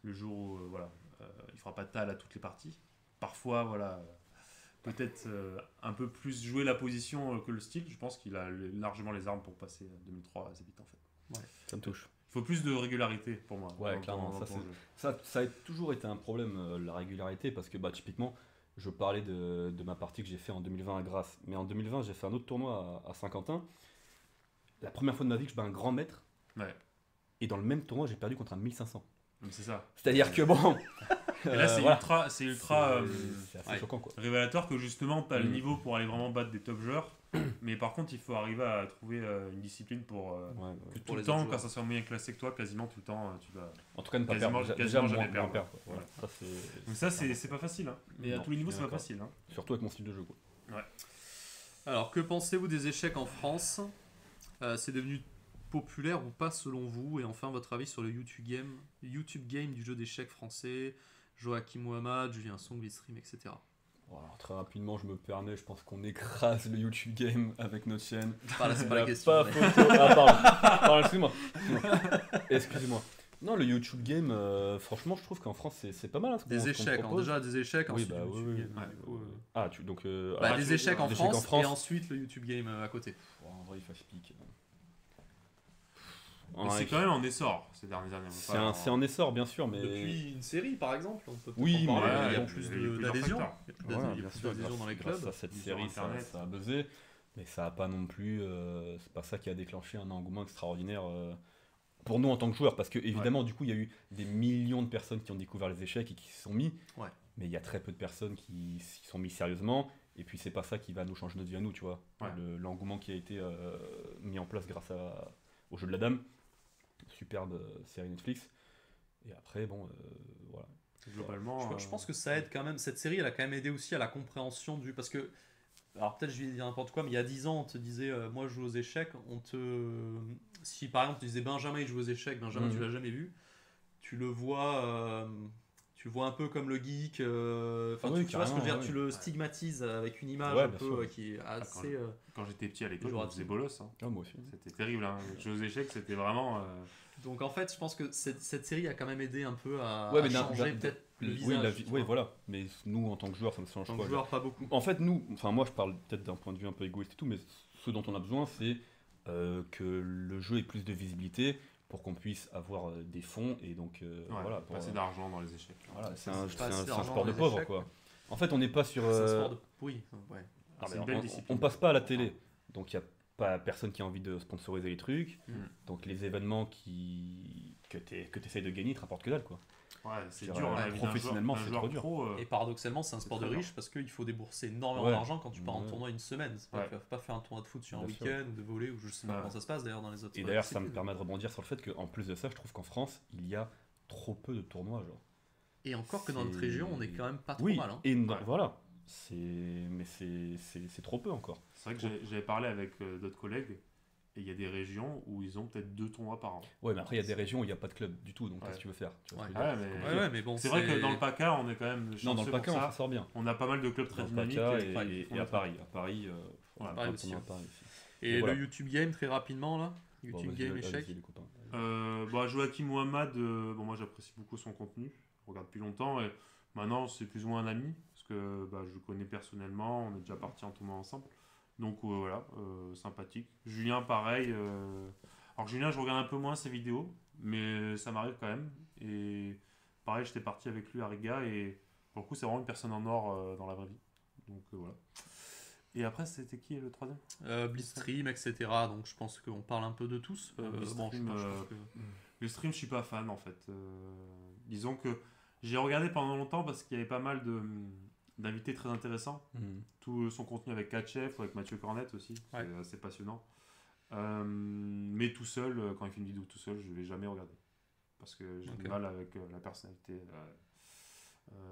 le jour où il fera pas de tal à toutes les parties. Parfois, voilà. Peut-être un peu plus jouer la position que le style. Je pense qu'il a largement les armes pour passer 2003 assez vite en fait. Ouais, ça me touche. Il faut plus de régularité pour moi. Ouais, clairement. Ça a toujours été un problème, la régularité, parce que bah, typiquement, je parlais de ma partie que j'ai fait en 2020 à Grasse. Mais en 2020, j'ai fait un autre tournoi à Saint-Quentin. La première fois de ma vie que je bats un grand maître. Ouais. Et dans le même tournoi, j'ai perdu contre un 1500. C'est ça. C'est-à-dire que bon. Et là, c'est voilà. c'est ultra C'est assez choquant quoi. révélateur que justement, tu as le niveau pour aller vraiment battre des top joueurs. Mais par contre, il faut arriver à trouver une discipline pour que tout le temps, quand ça soit moyen classé que toi, quasiment tout le temps, tu dois. En tout cas, ne pas quasiment, perdre. quasiment Déjà, jamais moins perdre. perdre quoi. Voilà. Donc ça, c'est pas facile. Hein. Mais à Non, tous les niveaux, je c'est suis pas d'accord. facile. Hein. Surtout avec mon style de jeu quoi. Ouais. Alors, que pensez-vous des échecs en France? C'est devenu populaire ou pas selon vous? Et enfin, votre avis sur le YouTube game du jeu d'échecs français, Joachim Muhammad, Julien Song, Stream, etc. Bon, alors, très rapidement, je me permets, je pense qu'on écrase le YouTube game avec notre chaîne. C'est pas la Il y a question. pas mais- photo. Ah, pardon. Pardon, excusez-moi. Excusez-moi. Non, le YouTube game, franchement, je trouve qu'en France, c'est pas mal. Hein, ce Des qu'on échecs, propose. déjà des échecs, Oui, ensuite bah, le YouTube oui, game. oui. Du coup, Ah, donc. bah, des échecs en des échecs en France France. et ensuite le YouTube game à côté. En vrai, il fasse pique. Mais c'est quand même en essor ces dernières années. C'est en essor, bien sûr, mais. Depuis une série par exemple, on peut peut-être Oui, en parler, mais il y a bon, plus il y a plusieurs d'adhésion. facteurs. Il y a plus Voilà, d'adhésion bien sûr, d'adhésion dans les grâce clubs. à cette Sur série, Internet. ça a buzzé, mais ça a pas non plus. C'est pas ça qui a déclenché un engouement extraordinaire pour nous en tant que joueurs, parce que évidemment, du coup, il y a eu des millions de personnes qui ont découvert les échecs et qui s'y sont mis, mais il y a très peu de personnes qui s'y sont mis sérieusement. Et puis c'est pas ça qui va nous changer notre vie à nous, tu vois. Ouais. L'engouement qui a été mis en place grâce au jeu de la dame, superbe série Netflix. Et après, bon, voilà. Globalement. Je pense que ça aide quand même. Cette série, elle a quand même aidé aussi à la compréhension du. Parce que. Alors peut-être je vais dire n'importe quoi, mais il y a 10 ans, on te disait, moi je joue aux échecs. Si par exemple tu disais Benjamin il joue aux échecs, Benjamin tu l'as jamais vu, tu le vois. Tu le vois un peu comme le geek. Enfin, Oui, tu vois ce que je veux dire, carrément, tu le stigmatises avec une image Ouais, un bien peu sûr. qui est assez. Quand j'étais petit à l'école, Toujours je faisais bolos. Hein. Ah, moi aussi. C'était terrible. Hein. Les jeux aux échecs, c'était vraiment. Donc en fait, je pense que cette série a quand même aidé un peu à Ouais, mais changer peut-être le visage. Oui, voilà. Mais nous, en tant que joueurs, ça ne change En pas. joueur, pas beaucoup. En fait, nous, enfin moi je parle peut-être d'un point de vue un peu égoïste et tout, mais ce dont on a besoin, c'est que le jeu ait plus de visibilité pour qu'on puisse avoir des fonds et donc voilà. Pas assez d'argent dans les échecs. Voilà, c'est Pas un assez sport d'argent de dans les pauvres échecs. quoi. En fait, on n'est pas sur. C'est un sport de. Oui, ouais. C'est une belle discipline. On passe pas à la télé, donc il n'y a pas personne qui a envie de sponsoriser les trucs. Donc les événements que tu essayes de gagner, ils te rapportent que dalle quoi. Ouais, c'est Genre, dur. ouais, la vie d'un professionnellement, joueur- c'est d'un trop joueur dur. pro, Et paradoxalement, c'est un sport de très riche parce qu'il faut débourser énormément Ouais. d'argent quand tu pars en Ouais. tournoi une semaine. C'est pas, Ouais. Tu vas pas faire un tournoi de foot sur un Bien sûr. week-end ou de volley ou je sais pas Ouais. comment ça se passe d'ailleurs dans les autres. Et d'ailleurs, ça me disciplines. permet de rebondir sur le fait qu'en plus de ça, je trouve qu'en France, il y a trop peu de tournois genre. Et encore que dans notre c'est- région, on est quand même pas trop Oui, mal. Hein. et Ouais. voilà. Mais c'est trop peu encore. C'est vrai que j'avais parlé avec d'autres collègues, et il y a des régions où ils ont peut-être 2 tournois par an. Ouais, mais après, il y a des régions où il n'y a pas de club du tout, donc Ouais. qu'est-ce que tu veux faire? Tu vois ce que je Ouais, veux dire? mais, Ouais, mais bon, c'est vrai que dans le PACA, on est quand même chanceux Non, dans le PACA, pour on ça. s'en sort bien. On a pas mal de clubs très Dans le dynamiques. PACA qui font et à le Paris. À Paris, Voilà. on Paris a aussi, un ouais. Paris aussi. Et voilà. le YouTube Game, très rapidement, là. YouTube Bon, Game, vas-y, échec. allez-y, les copains. Joachim Mohamed, bon, moi j'apprécie beaucoup son contenu, je regarde depuis longtemps et maintenant c'est plus ou moins un ami parce que je le connais personnellement, on est déjà parti en tournoi ensemble. Donc voilà, sympathique. Julien, pareil. Alors Julien, je regarde un peu moins ses vidéos, mais ça m'arrive quand même. Et pareil, j'étais parti avec lui à Riga et pour le coup, c'est vraiment une personne en or dans la vraie vie. Donc voilà. Et après, c'était qui le troisième? Blitzstream, etc. Donc je pense qu'on parle un peu de tous. Blitzstream, je pense que... Le stream, je suis pas fan en fait. Disons que j'ai regardé pendant longtemps parce qu'il y avait pas mal d'invités très intéressants. Tout son contenu avec Katchef ou avec Mathieu Cornette aussi, Ouais. c'est assez passionnant. Mais tout seul, quand il fait une vidéo tout seul, je vais jamais regarder. Parce que j'ai Ok. du mal avec la personnalité.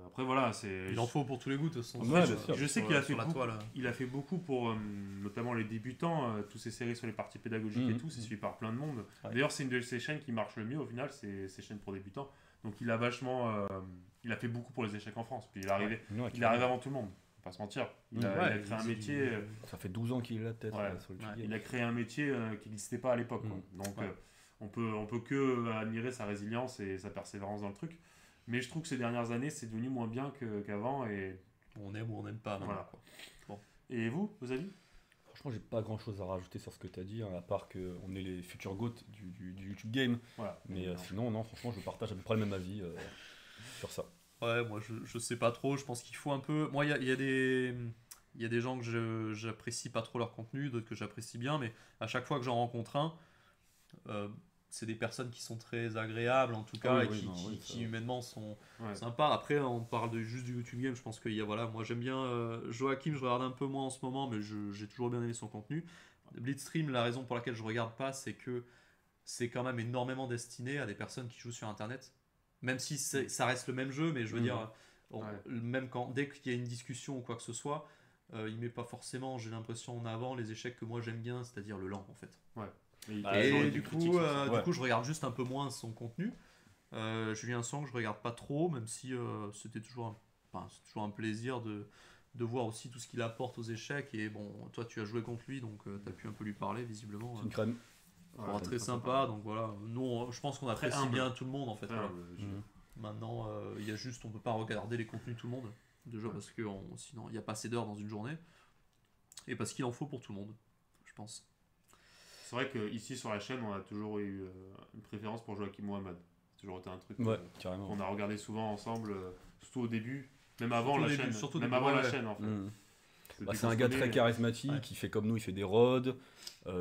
Après voilà, c'est. Il en faut pour tous les goûts, de toute façon. Ouais, Sur- bien sûr. Je sais sur- qu'il a sur fait la beaucoup, toile. il a fait beaucoup pour notamment les débutants, toutes ces séries sur les parties pédagogiques et tout, c'est suivi par plein de monde. Ouais. D'ailleurs, c'est une de ses chaînes qui marche le mieux au final, c'est ses chaînes pour débutants. Donc il a vachement, il a fait beaucoup pour les échecs en France. Puis il est arrivé, il arrive avant tout le monde, faut pas se mentir. Il a créé un métier. Ça fait 12 ans qu'il est là, peut-être. Ouais. Sur le Ouais. YouTube. Il a créé un métier qui n'existait pas à l'époque. Quoi. Donc Ouais. on peut que admirer sa résilience et sa persévérance dans le truc. Mais je trouve que ces dernières années, c'est devenu moins bien qu'avant. Et On aime ou on n'aime pas. maintenant, Voilà. quoi. Et vous, vos avis? Franchement, j'ai pas grand chose à rajouter sur ce que tu as dit, à part qu'on est les futurs GOAT du YouTube Game. Voilà. Mais sinon, non, franchement, je partage à peu près le même avis sur ça. Ouais, moi je sais pas trop. Je pense qu'il faut un peu. Moi, il y a des gens que j'apprécie pas trop leur contenu, d'autres que j'apprécie bien, mais à chaque fois que j'en rencontre un, c'est des personnes qui sont très agréables en tout cas oui, et oui, qui, non, qui- oui, qui ça- humainement sont Ouais. sympas. Après, on parle juste du YouTube Game. Je pense qu'il y a voilà, moi j'aime bien Joachim, je regarde un peu moins en ce moment, mais j'ai toujours bien aimé son contenu. Blitzstream, la raison pour laquelle je regarde pas, c'est que c'est quand même énormément destiné à des personnes qui jouent sur Internet. Même si ça reste le même jeu, mais je veux Mhm. dire, Ouais. même dès qu'il y a une discussion ou quoi que ce soit, il met pas forcément, j'ai l'impression, en avant les échecs que moi j'aime bien, c'est-à-dire le lent en fait. Mais il Ah, a toujours Et été du critique coup, sur ça. Ouais. je regarde juste un peu moins son contenu. Julien Sang, je regarde pas trop, même si c'est toujours un plaisir de voir aussi tout ce qu'il apporte aux échecs. Et bon, toi tu as joué contre lui, donc tu as pu un peu lui parler visiblement. C'est une crème. Voilà, très sympa, donc voilà. Nous, je pense qu'on Très apprécie humble. bien tout le monde en fait. Très voilà. humble, je- Maintenant, il y a juste, on peut pas regarder les contenus de tout le monde, déjà parce que sinon il n'y a pas assez d'heures dans une journée, et parce qu'il en faut pour tout le monde, je pense. C'est vrai qu'ici sur la chaîne, on a toujours eu une préférence pour Joachim Mohamed. C'est toujours été un truc Ouais, carrément. qu'on a regardé souvent ensemble, surtout au début, même avant Surtout la au début, chaîne. surtout Même début, avant la ouais. chaîne en fait. Mhm. Depuis Bah, c'est qu'on un se gars connaît, très charismatique, Ouais. il fait comme nous, il fait des rods.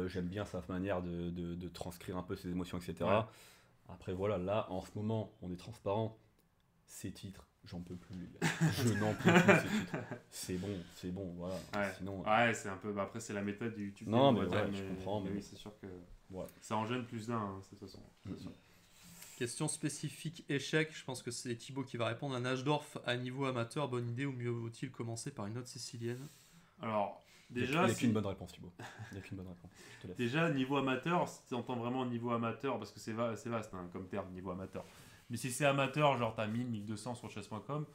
J'aime bien sa manière de transcrire un peu ses émotions, etc. Ouais. Après, voilà, là, en ce moment, on est transparent. Ces titres, j'en peux plus. Les gars. Je n'en peux plus, ces titres. C'est bon, voilà. Ouais. Sinon, Ouais, c'est un peu. Après, c'est la méthode du YouTube. Non, on mais va dire, ouais, je comprends, mais oui, bon. c'est sûr que voilà. ça en gêne plus d'un, hein, de toute façon. C'est sûr. Question spécifique échec, je pense que c'est Thibaut qui va répondre. Un Najdorf à niveau amateur, bonne idée, ou mieux vaut-il commencer par une note sicilienne? Alors, Il n'y déjà, a si- qu'une bonne réponse, Thibaut. Il n'y a qu'une bonne réponse. Je te laisse. Déjà, niveau amateur, si tu entends vraiment niveau amateur, parce que c'est vaste hein, comme terme, niveau amateur. Mais si c'est amateur, genre t'as 1000, 1200 sur chess.com,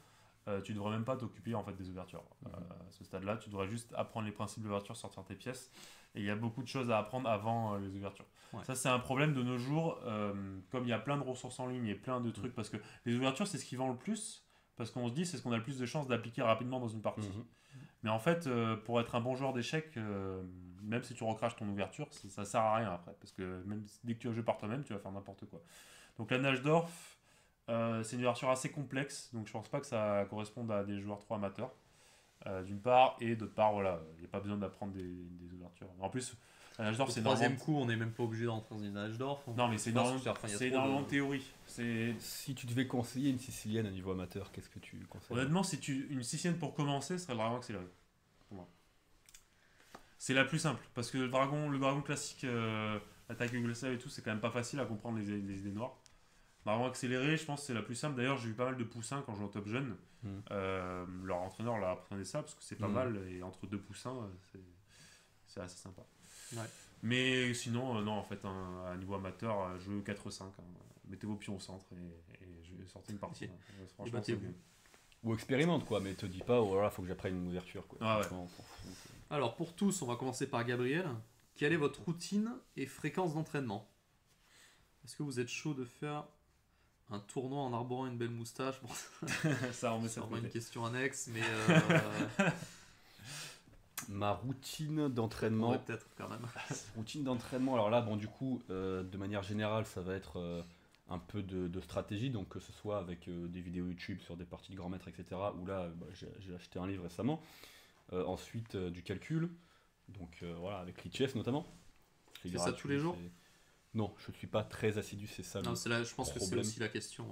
tu devrais même pas t'occuper en fait des ouvertures. À ce stade-là, tu devrais juste apprendre les principes d'ouverture, sortir tes pièces. Et il y a beaucoup de choses à apprendre avant les ouvertures. Ouais. Ça, c'est un problème de nos jours, comme il y a plein de ressources en ligne et plein de trucs, parce que les ouvertures, c'est ce qui vend le plus, parce qu'on se dit, c'est ce qu'on a le plus de chances d'appliquer rapidement dans une partie. Mhm. Mais en fait, pour être un bon joueur d'échecs, même si tu recraches ton ouverture, ça sert à rien après. Parce que même dès que tu vas jouer par toi-même, tu vas faire n'importe quoi. Donc la Najdorf, c'est une ouverture assez complexe. Donc je pense pas que ça corresponde à des joueurs trop amateurs. D'une part, et d'autre part, voilà, il n'y a pas besoin d'apprendre des ouvertures. En plus, la Najdorf, Au c'est troisième énormément... coup, on n'est même pas obligé d'entrer dans une Najdorf. Non, mais c'est énormément, c'est énormément de théorie. Si tu devais conseiller une sicilienne à niveau amateur, qu'est-ce que tu conseilles? Honnêtement, une sicilienne pour commencer serait le dragon accéléré. Pour moi. C'est la plus simple, parce que le dragon classique, attaque Yougoslave et tout, c'est quand même pas facile à comprendre les idées noires. Vraiment accéléré, je pense que c'est la plus simple. D'ailleurs, j'ai eu pas mal de poussins quand je jouais au top jeune. Leur entraîneur leur apprenait ça parce que c'est pas mal. Et entre deux poussins, c'est assez sympa. Ouais. Mais sinon, non, en fait, à niveau amateur, jouez au 4-5. Mettez vos pions au centre et je vais sortir une partie. Franchement, c'est mieux. Ou expérimente, quoi, mais te dis pas, oh là là, faut que j'apprenne une ouverture, quoi. Ah ouais. On s'en fout. Alors pour tous, on va commencer par Gabriel. Quelle est votre routine et fréquence d'entraînement? Est-ce que vous êtes chaud de faire un tournoi en arborant une belle moustache? Bon, Ça, on met c'est ça de vraiment une côté. question annexe, mais Ma routine d'entraînement. ouais, peut-être quand même. Routine d'entraînement, alors là, bon, du coup, de manière générale, ça va être un peu de stratégie, donc que ce soit avec des vidéos YouTube sur des parties de grand maître, etc. Ou là, j'ai acheté un livre récemment. Ensuite, du calcul, donc voilà, avec Lichess notamment. Tu fais ça tous les jours? Non, je ne suis pas très assidu, c'est ça Non, le c'est là, je pense que c'est problème. aussi la question.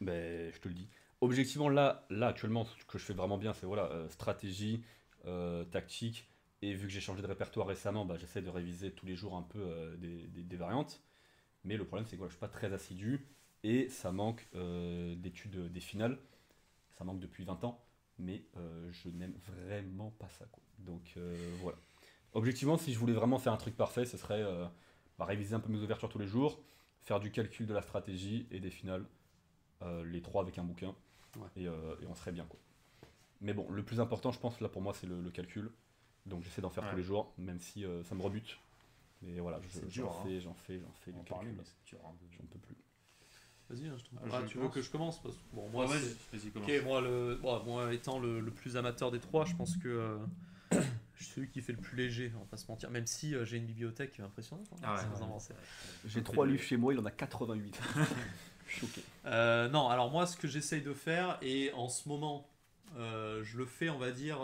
Ben, je te le dis. Objectivement, là actuellement, ce que je fais vraiment bien, c'est voilà, stratégie, tactique. Et vu que j'ai changé de répertoire récemment, j'essaie de réviser tous les jours un peu des variantes. Mais le problème, c'est que voilà, je ne suis pas très assidu. Et ça manque d'études des finales. Ça manque depuis 20 ans. Mais je n'aime vraiment pas ça, quoi. Donc voilà. Objectivement, si je voulais vraiment faire un truc parfait, ce serait réviser un peu mes ouvertures tous les jours, faire du calcul de la stratégie et des finales. Les trois avec un bouquin. Ouais. Et on serait bien, quoi. Mais bon, le plus important, je pense, là pour moi, c'est le calcul. Donc j'essaie d'en faire tous les jours, même si ça me rebute. Mais voilà, j'en fais du calcul. Mais c'est dur, J'en peux plus. Vas-y, je t'en prie. je Tu veux commence. que je commence? Parce que, bon, moi, Ouais, c'est- vas-y, commence. Ok, moi étant le plus amateur des trois, je pense que je suis celui qui fait le plus léger, on va pas se mentir. Même si j'ai une bibliothèque impressionnante. Hein, Ah ouais, sans ouais. avancer. J'ai 3 livres chez moi, il en a 88. Je suis choqué. Non, alors moi, ce que j'essaye de faire, et en ce moment, je le fais, on va dire,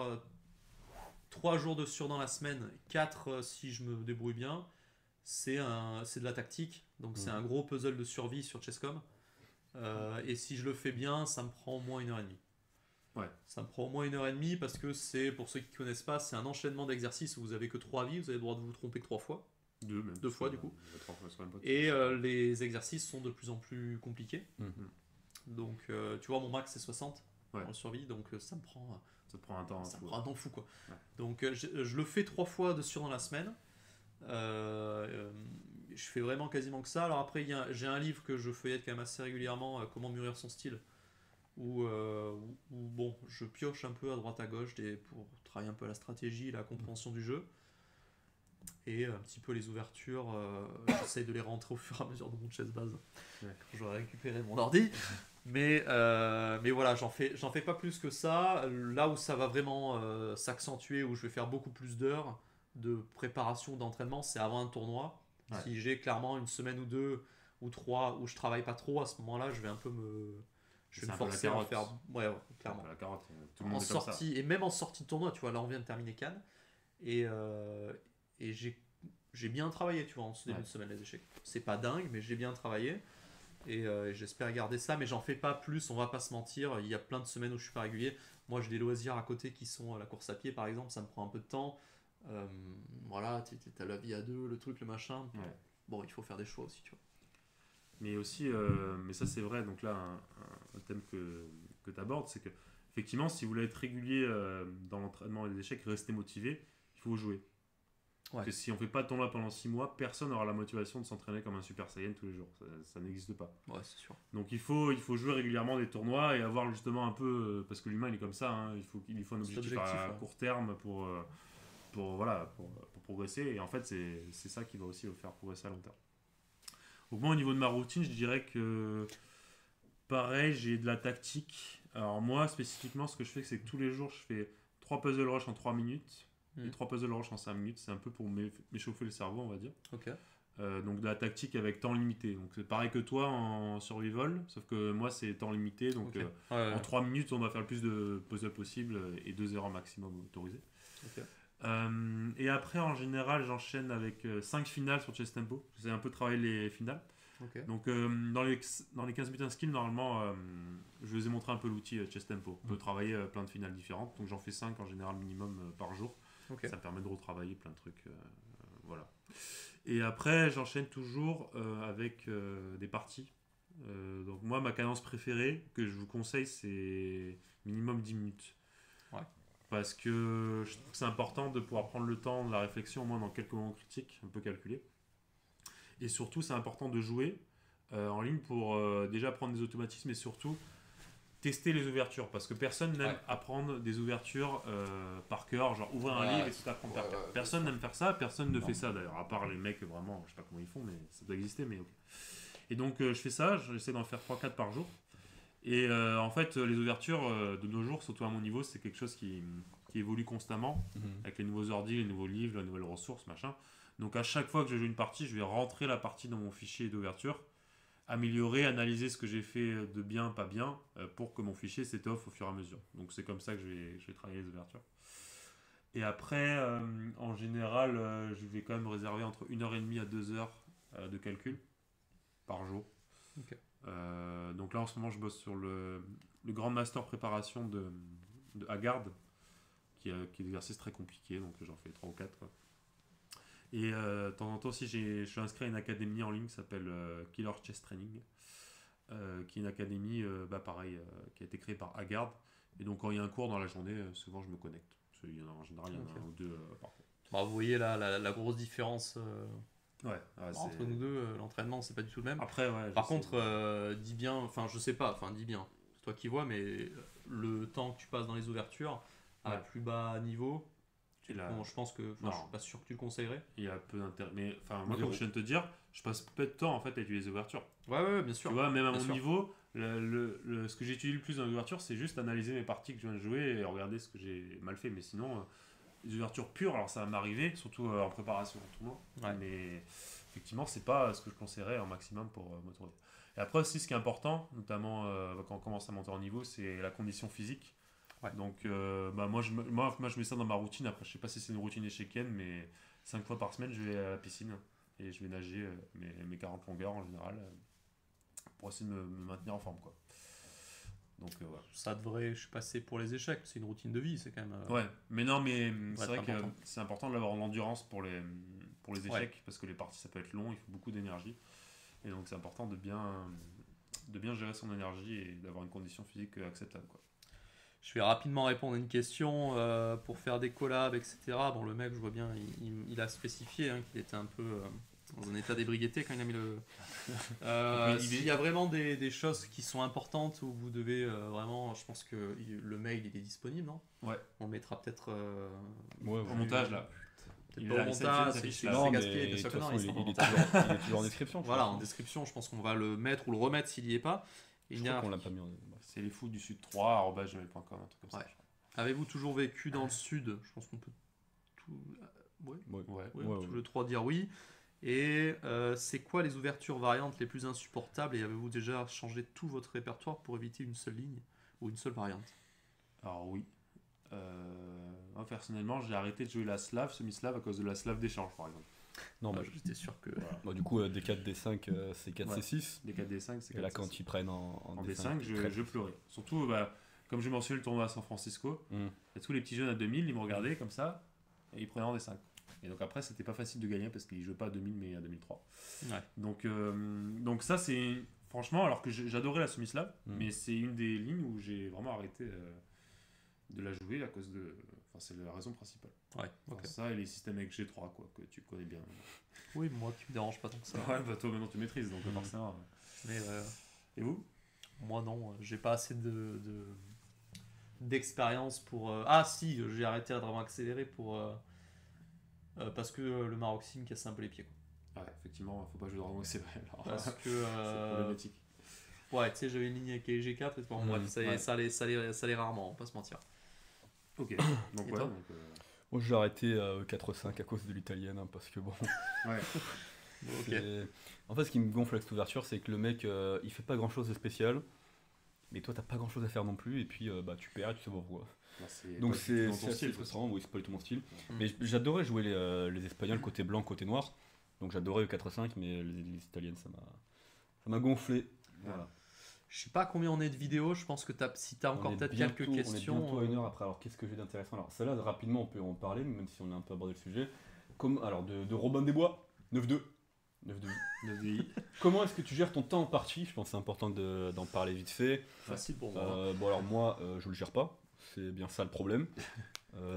3 jours de sur dans la semaine, 4 si je me débrouille bien, c'est de la tactique. Donc c'est un gros puzzle de survie sur Chesscom. Et si je le fais bien, ça me prend au moins 1h30. Ouais. Ça me prend au moins 1h30 parce que c'est, pour ceux qui ne connaissent pas, c'est un enchaînement d'exercices où vous avez que 3 vies, vous avez le droit de vous tromper que 3 fois. Même. 2 fois du coup. 3 fois sur une boîte. Et les exercices sont de plus en plus compliqués. Donc tu vois, mon max c'est 60 en survie, donc ça me prend... Ça te prend un temps. Ça me prend un temps fou quoi. Ouais. Donc je le fais 3 fois de sur dans la semaine. Je fais vraiment quasiment que ça. Alors après j'ai un livre que je feuillette quand même assez régulièrement, Comment mûrir son style, où bon, je pioche un peu à droite à gauche pour travailler un peu la stratégie, la compréhension du jeu. Et un petit peu les ouvertures, j'essaye de les rentrer au fur et à mesure de mon chess base quand j'aurai récupéré mon ordi. Mais voilà, j'en fais pas plus que ça. Là où ça va vraiment s'accentuer, où je vais faire beaucoup plus d'heures de préparation, d'entraînement, c'est avant un tournoi. Ouais. Si j'ai clairement une semaine ou 2 ou 3 où je travaille pas trop, à ce moment-là, je vais un peu me forcer à en faire. Ouais, clairement. La carotte, tout le En monde est comme ça. sortie, et même en sortie de tournoi, tu vois, là on vient de terminer Cannes. Et j'ai bien travaillé, tu vois, en ce début de semaine les échecs. C'est pas dingue, mais j'ai bien travaillé. Et j'espère garder ça, mais j'en fais pas plus, on va pas se mentir. Il y a plein de semaines où je suis pas régulier. Moi j'ai des loisirs à côté qui sont la course à pied par exemple, ça me prend un peu de temps. Voilà, t'as la vie à deux, le truc, le machin. Ouais. Bon, il faut faire des choix aussi, tu vois. Mais aussi, mais ça c'est vrai, donc là, un thème que tu abordes, c'est que effectivement, si vous voulez être régulier dans l'entraînement des échecs, rester motivé, il faut jouer. Parce que si on fait pas de tournoi pendant 6 mois, personne n'aura la motivation de s'entraîner comme un Super Saiyan tous les jours. Ça n'existe pas. Ouais, c'est sûr. Donc il faut jouer régulièrement des tournois et avoir justement un peu, parce que l'humain il est comme ça, hein, il faut un objectif à court terme pour progresser. Et en fait, c'est ça qui va aussi le faire progresser à long terme. Donc moi, au niveau de ma routine, je dirais que pareil, j'ai de la tactique. Alors moi, spécifiquement, ce que je fais, c'est que tous les jours, je fais 3 puzzle rush en 3 minutes et 3 puzzle rush en 5 minutes. C'est un peu pour m'échauffer le cerveau, on va dire. Ok. Donc de la tactique avec temps limité. Donc c'est pareil que toi en survival, sauf que moi, c'est temps limité. Donc en 3 minutes, on va faire le plus de puzzles possible et 2 erreurs maximum autorisées. Ok. Et après, en général, j'enchaîne avec 5 finales sur Chess Tempo. J'essaie un peu de travailler les finales. Okay. Donc, dans les 15 buts skill, normalement, je vous ai montré un peu l'outil Chess Tempo. On peut travailler plein de finales différentes. Donc, j'en fais 5 en général minimum par jour. Okay. Ça me permet de retravailler plein de trucs. Voilà. Et après, j'enchaîne toujours avec des parties Donc moi, ma cadence préférée que je vous conseille, c'est minimum 10 minutes. Ouais. Parce que je trouve que c'est important de pouvoir prendre le temps de la réflexion, au moins dans quelques moments critiques, un peu calculés. Et surtout, c'est important de jouer en ligne pour déjà apprendre des automatismes et surtout tester les ouvertures. Parce que personne n'aime apprendre des ouvertures par cœur, genre ouvrir un livre et tout apprendre par cœur. Personne n'aime faire ça, personne ne fait ça d'ailleurs, à part les mecs vraiment, je sais pas comment ils font, mais ça doit exister, mais ok. Et donc je fais ça, j'essaie d'en faire 3-4 par jour. Et en fait, les ouvertures de nos jours, surtout à mon niveau, c'est quelque chose qui évolue constamment, avec les nouveaux ordi, les nouveaux livres, les nouvelles ressources, machin. Donc à chaque fois que je joue une partie, je vais rentrer la partie dans mon fichier d'ouverture, améliorer, analyser ce que j'ai fait de bien, pas bien, pour que mon fichier s'étoffe au fur et à mesure. Donc c'est comme ça que je vais travailler les ouvertures. Et après, en général, je vais quand même réserver entre 1h30 à 2h de calcul par jour. Ok. Donc là en ce moment je bosse sur le Grand Master préparation de Haggard qui est un exercice très compliqué, donc j'en fais 3 ou 4 quoi. Et de temps en temps aussi je suis inscrit à une académie en ligne qui s'appelle Killer Chess Training, qui est une académie pareil, qui a été créée par Haggard, et donc quand il y a un cours dans la journée, souvent je me connecte. Il y en a, en général il y en a un ou deux par contre. Bah, vous voyez là la grosse différence entre c'est... nous deux, l'entraînement c'est pas du tout le même. Après, Par contre, dis bien, enfin je sais pas, enfin dis bien, c'est toi qui vois, mais le temps que tu passes dans les ouvertures à plus bas niveau, je pense que, je suis pas sûr que tu le conseillerais. Il y a peu d'intérêt, mais enfin moi comme je viens de te dire, je passe peu de temps en fait à étudier les ouvertures. Ouais, bien sûr. Tu vois, même à mon niveau, ce que j'étudie le plus dans les ouvertures, c'est juste analyser mes parties que je viens de jouer et regarder ce que j'ai mal fait. Mais sinon, les ouvertures pures, alors ça va m'arriver, surtout en préparation en tournoi. Mais effectivement, c'est pas ce que je conseillerais en maximum pour m'autoriser. Et après aussi, ce qui est important, notamment quand on commence à monter en niveau, c'est la condition physique. Donc moi je mets ça dans ma routine. Après, je sais pas si c'est une routine échiquienne, mais 5 fois par semaine, je vais à la piscine et je vais nager mes 40 longueurs en général pour essayer de me maintenir en forme, quoi. Donc ça devrait, je sais pas, c'est pour les échecs, c'est une routine de vie, c'est quand même. Ouais, mais non, mais c'est vrai que c'est important d'avoir en endurance pour les échecs, parce que les parties ça peut être long, il faut beaucoup d'énergie, et donc c'est important de bien gérer son énergie et d'avoir une condition physique acceptable, quoi. Je vais rapidement répondre à une question pour faire des collabs, etc. Bon, le mec, je vois bien, il a spécifié qu'il était un peu dans un état d'ébriété quand il a mis le. S'il y a vraiment des choses qui sont importantes où vous devez vraiment, je pense que le mail il est disponible, non ? Ouais. On le mettra peut-être au montage là. Peut-être pas au montage, c'est gaspillé, bien sûr que non, il est toujours en description. Voilà, en description, je pense qu'on va le mettre ou le remettre s'il n'y est pas. Je crois qu'on l'a pas mis en... C'est les fous du sud 3@gmail.com, un truc comme ça. Avez-vous toujours vécu dans le sud ? Je pense qu'on peut tout. Le 3 dire oui. Et c'est quoi les ouvertures variantes les plus insupportables et avez-vous déjà changé tout votre répertoire pour éviter une seule ligne ou une seule variante ? Alors oui. Moi personnellement, j'ai arrêté de jouer la slave, semi-slave à cause de la slave d'échange par exemple. Non, j'étais sûr que. Voilà. Du coup, D4, D5, C4, C6. D4, D5, C4. Et là, quand ils prennent en D5, je pleurais. Surtout, comme j'ai mentionné le tournoi à San Francisco, il y a tous les petits jeunes à 2000, ils me regardaient comme ça et ils prenaient en D5. Et donc après, c'était pas facile de gagner parce qu'ils jouaient pas à 2000 mais à 2003. Donc ça, c'est. Franchement, alors que j'adorais la semi-slave, mais c'est une des lignes où j'ai vraiment arrêté de la jouer à cause de. Enfin, c'est la raison principale. Ça et les systèmes avec G3, quoi, que tu connais bien. Oui, moi qui me dérange pas tant que ça. Ouais, toi maintenant tu maîtrises, donc forcément. Mais et vous ? Moi non, j'ai pas assez d'expérience pour. Ah si, j'ai arrêté à vraiment accélérer pour. Parce que le Maroxine casse un peu les pieds, quoi. Ouais, effectivement, faut pas jouer dans le c'est vrai. Parce que. C'est problématique. Ouais, tu sais, j'avais une ligne avec les G4, et bon, bref, ça allait rarement, on va pas se mentir. Ok, donc toi moi j'ai arrêté 4-5 à cause de l'italienne, parce que bon. En fait, ce qui me gonfle avec cette ouverture, c'est que le mec il fait pas grand chose de spécial, mais toi t'as pas grand chose à faire non plus, et puis tu perds et tu sais pas pourquoi. Donc c'est assez frustrant, oui, c'est pas du tout mon style. Mais j'adorais jouer les Espagnols côté blanc, côté noir, donc j'adorais le 4-5, mais les Italiennes ça m'a gonflé. Voilà. Je sais pas combien on est de vidéos, je pense que si tu as encore peut-être quelques questions. On est bientôt à 1 heure après, alors qu'est-ce que j'ai d'intéressant ? Alors celle-là, rapidement on peut en parler, même si on a un peu abordé le sujet. Alors de Robin des Bois, 9-2. 9 de I. 9 de I. Comment est-ce que tu gères ton temps en partie? Je pense que c'est important d'en parler vite fait. Facile pour moi. Bon alors moi, je le gère pas. C'est bien ça le problème.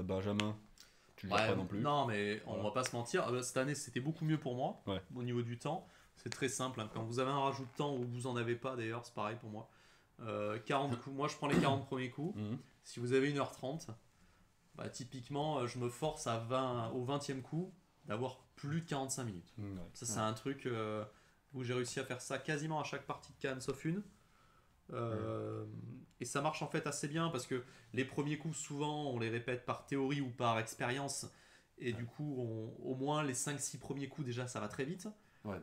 Benjamin, tu le gères pas non plus. Non, mais on va pas se mentir. Cette année, c'était beaucoup mieux pour moi au niveau du temps. C'est très simple. Hein. Quand vous avez un rajout de temps ou vous en avez pas, d'ailleurs, c'est pareil pour moi. 40 coups. Moi, je prends les 40 premiers coups. Si vous avez 1h30, typiquement, je me force au 20e coup d'avoir plus de 45 minutes. Ça, c'est un truc où j'ai réussi à faire ça quasiment à chaque partie de Cannes, sauf une. Et ça marche en fait assez bien parce que les premiers coups, souvent, on les répète par théorie ou par expérience. Et du coup, au moins les 5-6 premiers coups, déjà, ça va très vite.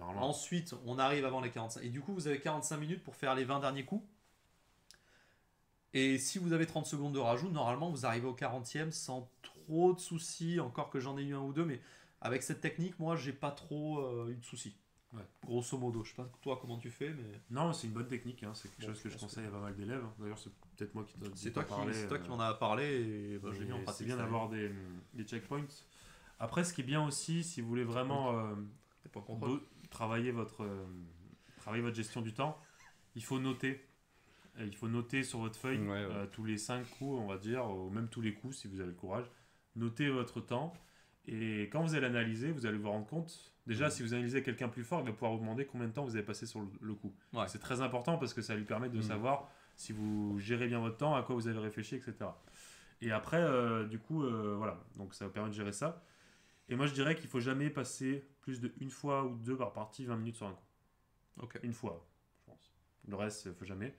Ensuite, on arrive avant les 45. Et du coup, vous avez 45 minutes pour faire les 20 derniers coups. Et si vous avez 30 secondes de rajout, normalement, vous arrivez au 40e sans trop de soucis. Encore que j'en ai eu un ou deux, mais avec cette technique, moi, j'ai pas trop eu de soucis. Grosso modo, je sais pas toi comment tu fais, mais. Non, c'est une bonne technique, hein. C'est quelque chose que je conseille à pas mal d'élèves. D'ailleurs, c'est peut-être moi qui t'en ai parlé. C'est toi qui m'en as parlé et je l'ai mis en pratique. C'est bien d'avoir des checkpoints. Après, ce qui est bien aussi, si vous voulez vraiment travailler votre gestion du temps, il faut noter. Il faut noter sur votre feuille tous les 5 coups, on va dire, ou même tous les coups si vous avez le courage. Notez votre temps. Et quand vous allez l'analyser, vous allez vous rendre compte. Déjà, si vous analysez quelqu'un plus fort, il va pouvoir vous demander combien de temps vous avez passé sur le coup. C'est très important parce que ça lui permet de savoir si vous gérez bien votre temps, à quoi vous avez réfléchi, etc. Et après, voilà. Donc ça vous permet de gérer ça. Et moi, je dirais qu'il ne faut jamais passer plus d'une fois ou deux par partie 20 minutes sur un coup. Une fois, je pense. Le reste, il ne faut jamais.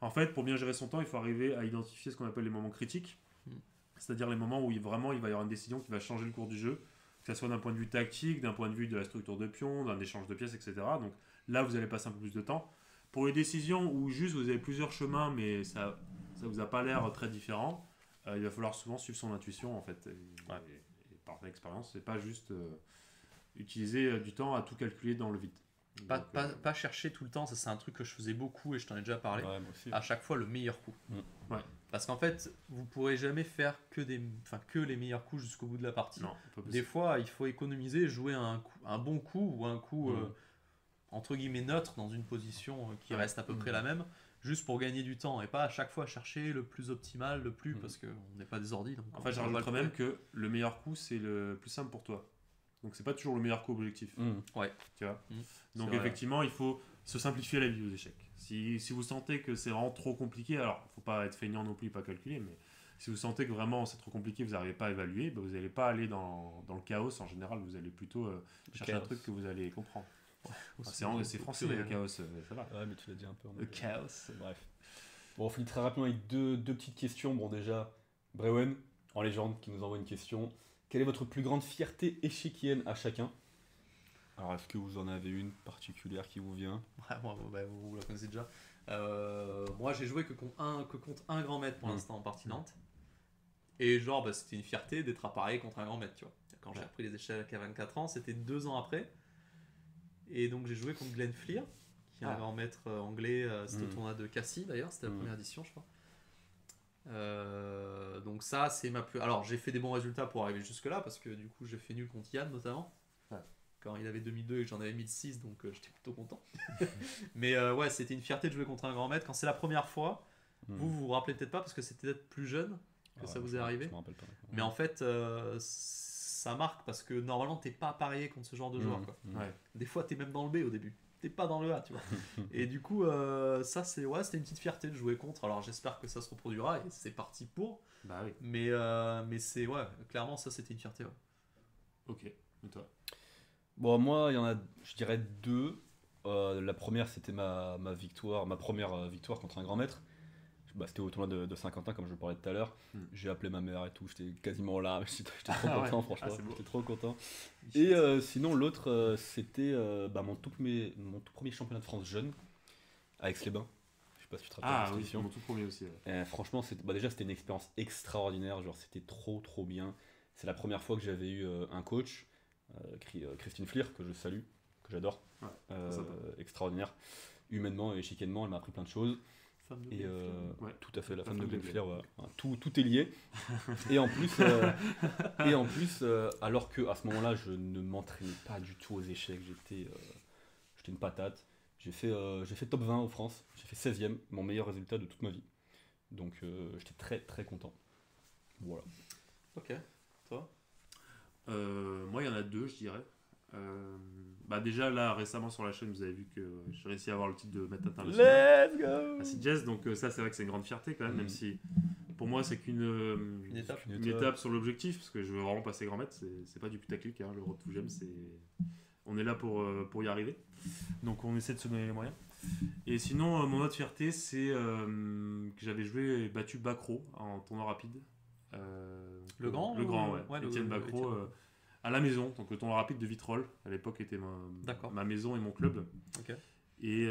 En fait, pour bien gérer son temps, il faut arriver à identifier ce qu'on appelle les moments critiques. C'est-à-dire les moments où vraiment il va y avoir une décision qui va changer le cours du jeu, que ce soit d'un point de vue tactique, d'un point de vue de la structure de pions, d'un échange de pièces, etc. Donc là, vous allez passer un peu plus de temps. Pour les décisions où juste vous avez plusieurs chemins, mais ça vous a pas l'air très différent, il va falloir souvent suivre son intuition en fait. Et par l'expérience, c'est pas juste utiliser du temps à tout calculer dans le vide. Pas chercher tout le temps, ça c'est un truc que je faisais beaucoup et je t'en ai déjà parlé. Moi aussi. À chaque fois le meilleur coup. Parce qu'en fait, vous pourrez jamais faire que les meilleurs coups jusqu'au bout de la partie. Non, des fois, il faut économiser, jouer un bon coup ou un coup entre guillemets neutre dans une position qui reste à peu près la même, juste pour gagner du temps et pas à chaque fois chercher le plus optimal, le plus parce qu'on n'est pas des ordis. En fait, j'ajouterais même que le meilleur coup c'est le plus simple pour toi. Donc c'est pas toujours le meilleur coup objectif. Tu vois. Donc effectivement, il faut se simplifier la vie aux échecs. Si vous sentez que c'est vraiment trop compliqué, alors il faut pas être feignant non plus, pas calculer, mais si vous sentez que vraiment c'est trop compliqué, vous n'arrivez pas à évaluer, vous n'allez pas aller dans le chaos en général, vous allez plutôt chercher un truc que vous allez comprendre. C'est français le chaos, ça va. Ouais, mais tu l'as dit un peu. Le chaos. Bref. Bon, on finit très rapidement avec deux petites questions. Bon, déjà, Brewen, en légende, qui nous envoie une question. Quelle est votre plus grande fierté échiquienne à chacun? Alors, est-ce que vous en avez une particulière qui vous vient? Vous la connaissez déjà. Moi, j'ai joué que contre un grand maître pour l'instant en partie Nantes. Et c'était une fierté d'être appareillé contre un grand maître, tu vois. Quand j'ai appris les échecs à 24 ans, c'était 2 ans après. Et donc, j'ai joué contre Glenn Fleer, qui est un grand maître anglais. C'était au tournoi de Cassis, d'ailleurs. C'était la première édition, je crois. Donc ça, c'est ma plus... Alors, j'ai fait des bons résultats pour arriver jusque-là, parce que du coup, j'ai fait nul contre Yann, notamment. Quand il avait 2002 et que j'en avais 1006, donc j'étais plutôt content. Mais c'était une fierté de jouer contre un grand maître. Quand c'est la première fois, vous vous rappelez peut-être pas parce que c'était peut-être plus jeune que ça vous est arrivé. Je me rappelle pas. Mais en fait, ça marque parce que normalement, t'es pas appareillé contre ce genre de joueur. Des fois, t'es même dans le B au début. T'es pas dans le A, tu vois. Et du coup, ça, c'était une petite fierté de jouer contre. Alors, j'espère que ça se reproduira et c'est parti pour. Bah oui. Mais c'est, clairement, ça, c'était une fierté. Ok. Et toi? Bon, moi, il y en a, je dirais 2. La première, c'était ma première victoire contre un grand maître. C'était au tournoi de Saint-Quentin, comme je le parlais tout à l'heure. J'ai appelé ma mère et tout, j'étais quasiment là. J'étais trop content, franchement. J'étais trop content. Et sinon, l'autre, c'était mon tout premier championnat de France jeune, à Aix-les-Bains. Je sais pas si tu te rappelles. Ah oui, mon tout premier aussi. Franchement, déjà, c'était une expérience extraordinaire. C'était trop bien. C'est la première fois que j'avais eu un coach. Christine Fleer, que je salue, que j'adore, extraordinaire, humainement et échiquiennement, elle m'a appris plein de choses. Et tout à fait, la femme de Glenn Fleer, tout est lié. Et en plus, alors que à ce moment-là, je ne m'entraînais pas du tout aux échecs, j'étais j'étais une patate. J'ai fait top 20 en France, j'ai fait 16e, mon meilleur résultat de toute ma vie. Donc j'étais très très content. Voilà. Ok, toi? Moi, il y en a deux, je dirais. Déjà, là, récemment sur la chaîne, vous avez vu que j'ai réussi à avoir le titre de maître international. Let's go! Acid Jazz, donc ça, c'est vrai que c'est une grande fierté quand même, même si pour moi, c'est qu'une étape sur l'objectif, parce que je veux vraiment passer grand maître, c'est pas du putaclic, hein, le Road to Gem, on est là pour y arriver. Donc, on essaie de se donner les moyens. Et sinon, mon autre fierté, c'est que j'avais joué et battu Bacro en tournoi rapide. Le grand, ouais. Étienne Bacro à la maison, donc le tournoi rapide de Vitrolles, à l'époque était ma maison et mon club. Okay. Et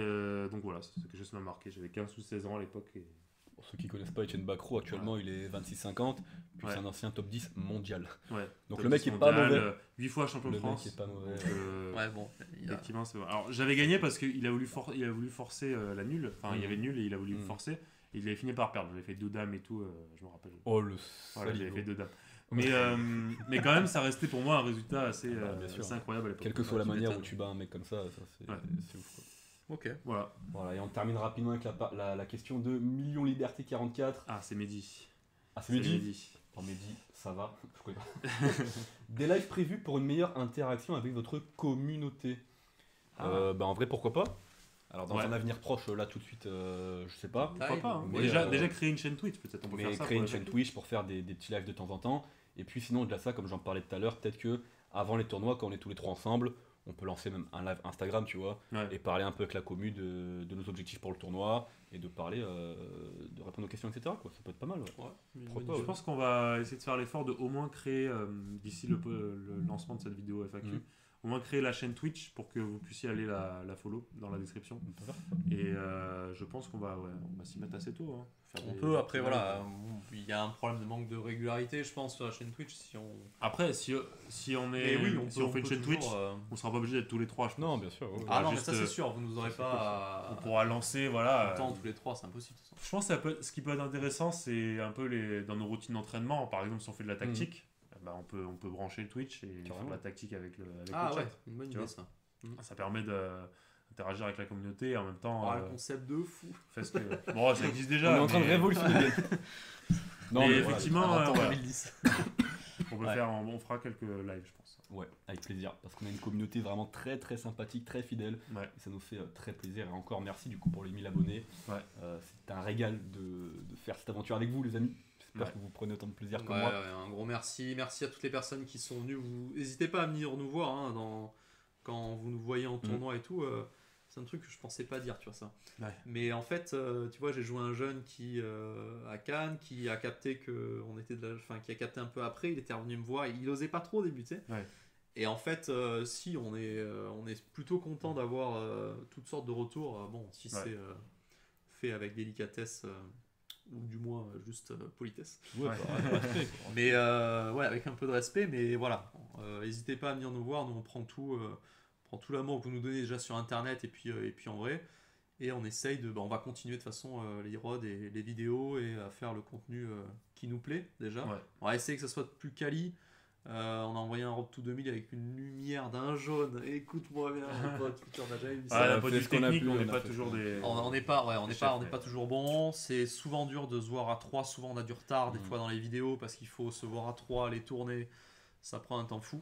donc voilà, c'est quelque chose qui m'a marqué. J'avais 15 ou 16 ans à l'époque. Et... Pour ceux qui connaissent pas Étienne Bacro, actuellement il est 26-50, puis c'est un ancien top 10 mondial. Ouais, donc le mec est pas mauvais. 8 fois champion de France. Le mec est pas mauvais. Ouais, bon. Effectivement, c'est vrai. Alors j'avais gagné parce qu'il a voulu forcer la nulle. Enfin, il y avait nul et il a voulu forcer. Et il avait fini par perdre. J'avais fait 2 dames et tout, je me rappelle. Oh le voilà, j'avais fait 2 dames. Mais quand même, ça restait pour moi un résultat assez incroyable à l'époque. Quelle que soit la manière où tu bats un mec comme ça c'est ouf quoi. Ok, voilà, et on termine rapidement avec la question de Million Liberté 44. Ah, c'est Mehdi. Ah, c'est Mehdi. Non, Mehdi, ça va, je connais pas. Des lives prévus pour une meilleure interaction avec votre communauté. En vrai, pourquoi pas? Alors, dans un avenir proche, là, tout de suite, je sais pas. Pourquoi pas, hein. Déjà créer une chaîne Twitch, peut-être on peut faire ça. Créer une chaîne Twitch pour faire des petits lives de temps en temps. Et puis, sinon, au-delà de ça, comme j'en parlais tout à l'heure, peut-être que avant les tournois, quand on est tous les trois ensemble, on peut lancer même un live Instagram, tu vois, et parler un peu avec la commu de nos objectifs pour le tournoi, et de parler, de répondre aux questions, etc. quoi. Ça peut être pas mal. Je pense qu'on va essayer de faire l'effort de au moins créer, d'ici le lancement de cette vidéo FAQ, au moins créer la chaîne Twitch pour que vous puissiez aller la follow dans la description. Et je pense qu'on va s'y mettre assez tôt. Hein. On peut, après voilà, il y a un problème de manque de régularité, je pense, sur la chaîne Twitch. Après, si on fait une chaîne Twitch, on sera pas obligé d'être tous les trois, je pense. Non, bien sûr. Non, mais ça c'est sûr, vous nous aurez pas. On pourra lancer, tout le temps, tous les trois, c'est impossible. Je pense que ce qui peut être intéressant, c'est un peu dans nos routines d'entraînement. Par exemple, si on fait de la tactique. On peut brancher le Twitch et faire de la tactique avec le chat. Une bonne idée ça. Ça permet d'interagir avec la communauté et en même temps. Un concept de fou. Bon, ça existe déjà. On est en train de révolutionner. Non, mais effectivement, 2010. on fera quelques lives, je pense. Ouais, avec plaisir, parce qu'on a une communauté vraiment très très sympathique, très fidèle. Et ça nous fait très plaisir. Et encore merci du coup pour les 1000 abonnés. C'est un régal de faire cette aventure avec vous, les amis. J'espère que vous prenez autant de plaisir que moi. Un gros merci. Merci à toutes les personnes qui sont venues. N'hésitez pas à venir nous voir quand vous nous voyez en tournoi et tout. C'est un truc que je pensais pas dire, tu vois ça. Mais en fait, tu vois, j'ai joué un jeune qui à Cannes, qui a capté qui a capté un peu après. Il était revenu me voir. Il osait pas trop au début, tu sais. Et en fait, on est plutôt content d'avoir toutes sortes de retours. Si c'est fait avec délicatesse. Ou du moins juste politesse. Mais avec un peu de respect, mais voilà. N'hésitez pas à venir nous voir, nous on prend tout l'amour que vous nous donnez déjà sur internet et puis en vrai. Et on essaye on va continuer de toute façon les rods et les vidéos et à faire le contenu qui nous plaît déjà. On va essayer que ça soit plus quali. On a envoyé un Road to 2000 avec une lumière d'un jaune. Écoute-moi bien, mon pote. Putain, on a jamais vu ça. La technique, on n'est pas toujours des. On n'est pas toujours bon. C'est souvent dur de se voir à 3. Souvent, on a du retard des fois dans les vidéos parce qu'il faut se voir à 3, les tourner. Ça prend un temps fou.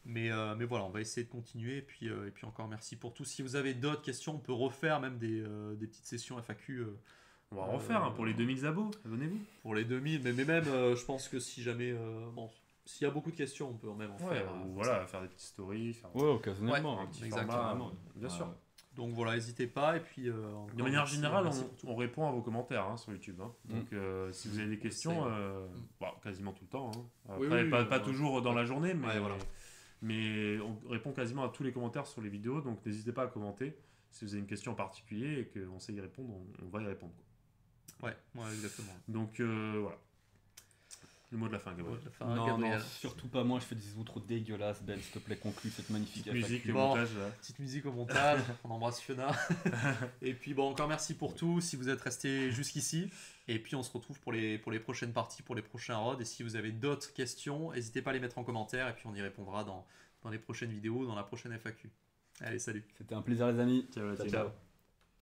Mais voilà, on va essayer de continuer. Et puis encore merci pour tout. Si vous avez d'autres questions, on peut refaire même des petites sessions FAQ. On va refaire pour les 2000 abos. Abonnez-vous. Pour les 2000, mais même, je pense que si jamais. S'il y a beaucoup de questions, on peut même en faire. Ou faire des petites stories. Occasionnellement. Un petit format, bien sûr. Donc voilà, n'hésitez pas. Et puis, de manière générale, on répond à vos commentaires sur YouTube. Donc si vous avez des questions, quasiment tout le temps. Après, pas toujours dans la journée, mais on répond quasiment à tous les commentaires sur les vidéos. Donc n'hésitez pas à commenter. Si vous avez une question en particulier et qu'on sait y répondre, on va y répondre. Exactement. Donc voilà. Le mot de la fin, Gabriel. Non, surtout pas moi, je fais des outros dégueulasses. Ben, s'il te plaît, conclue cette magnifique musique au montage. Petite musique au montage, on embrasse Fiona. Et puis encore merci pour tout, si vous êtes restés jusqu'ici. Et puis on se retrouve pour les prochaines parties, pour les prochains rods. Et si vous avez d'autres questions, n'hésitez pas à les mettre en commentaire et puis on y répondra dans les prochaines vidéos, dans la prochaine FAQ. Allez, salut. C'était un plaisir les amis. Ciao, Ciao.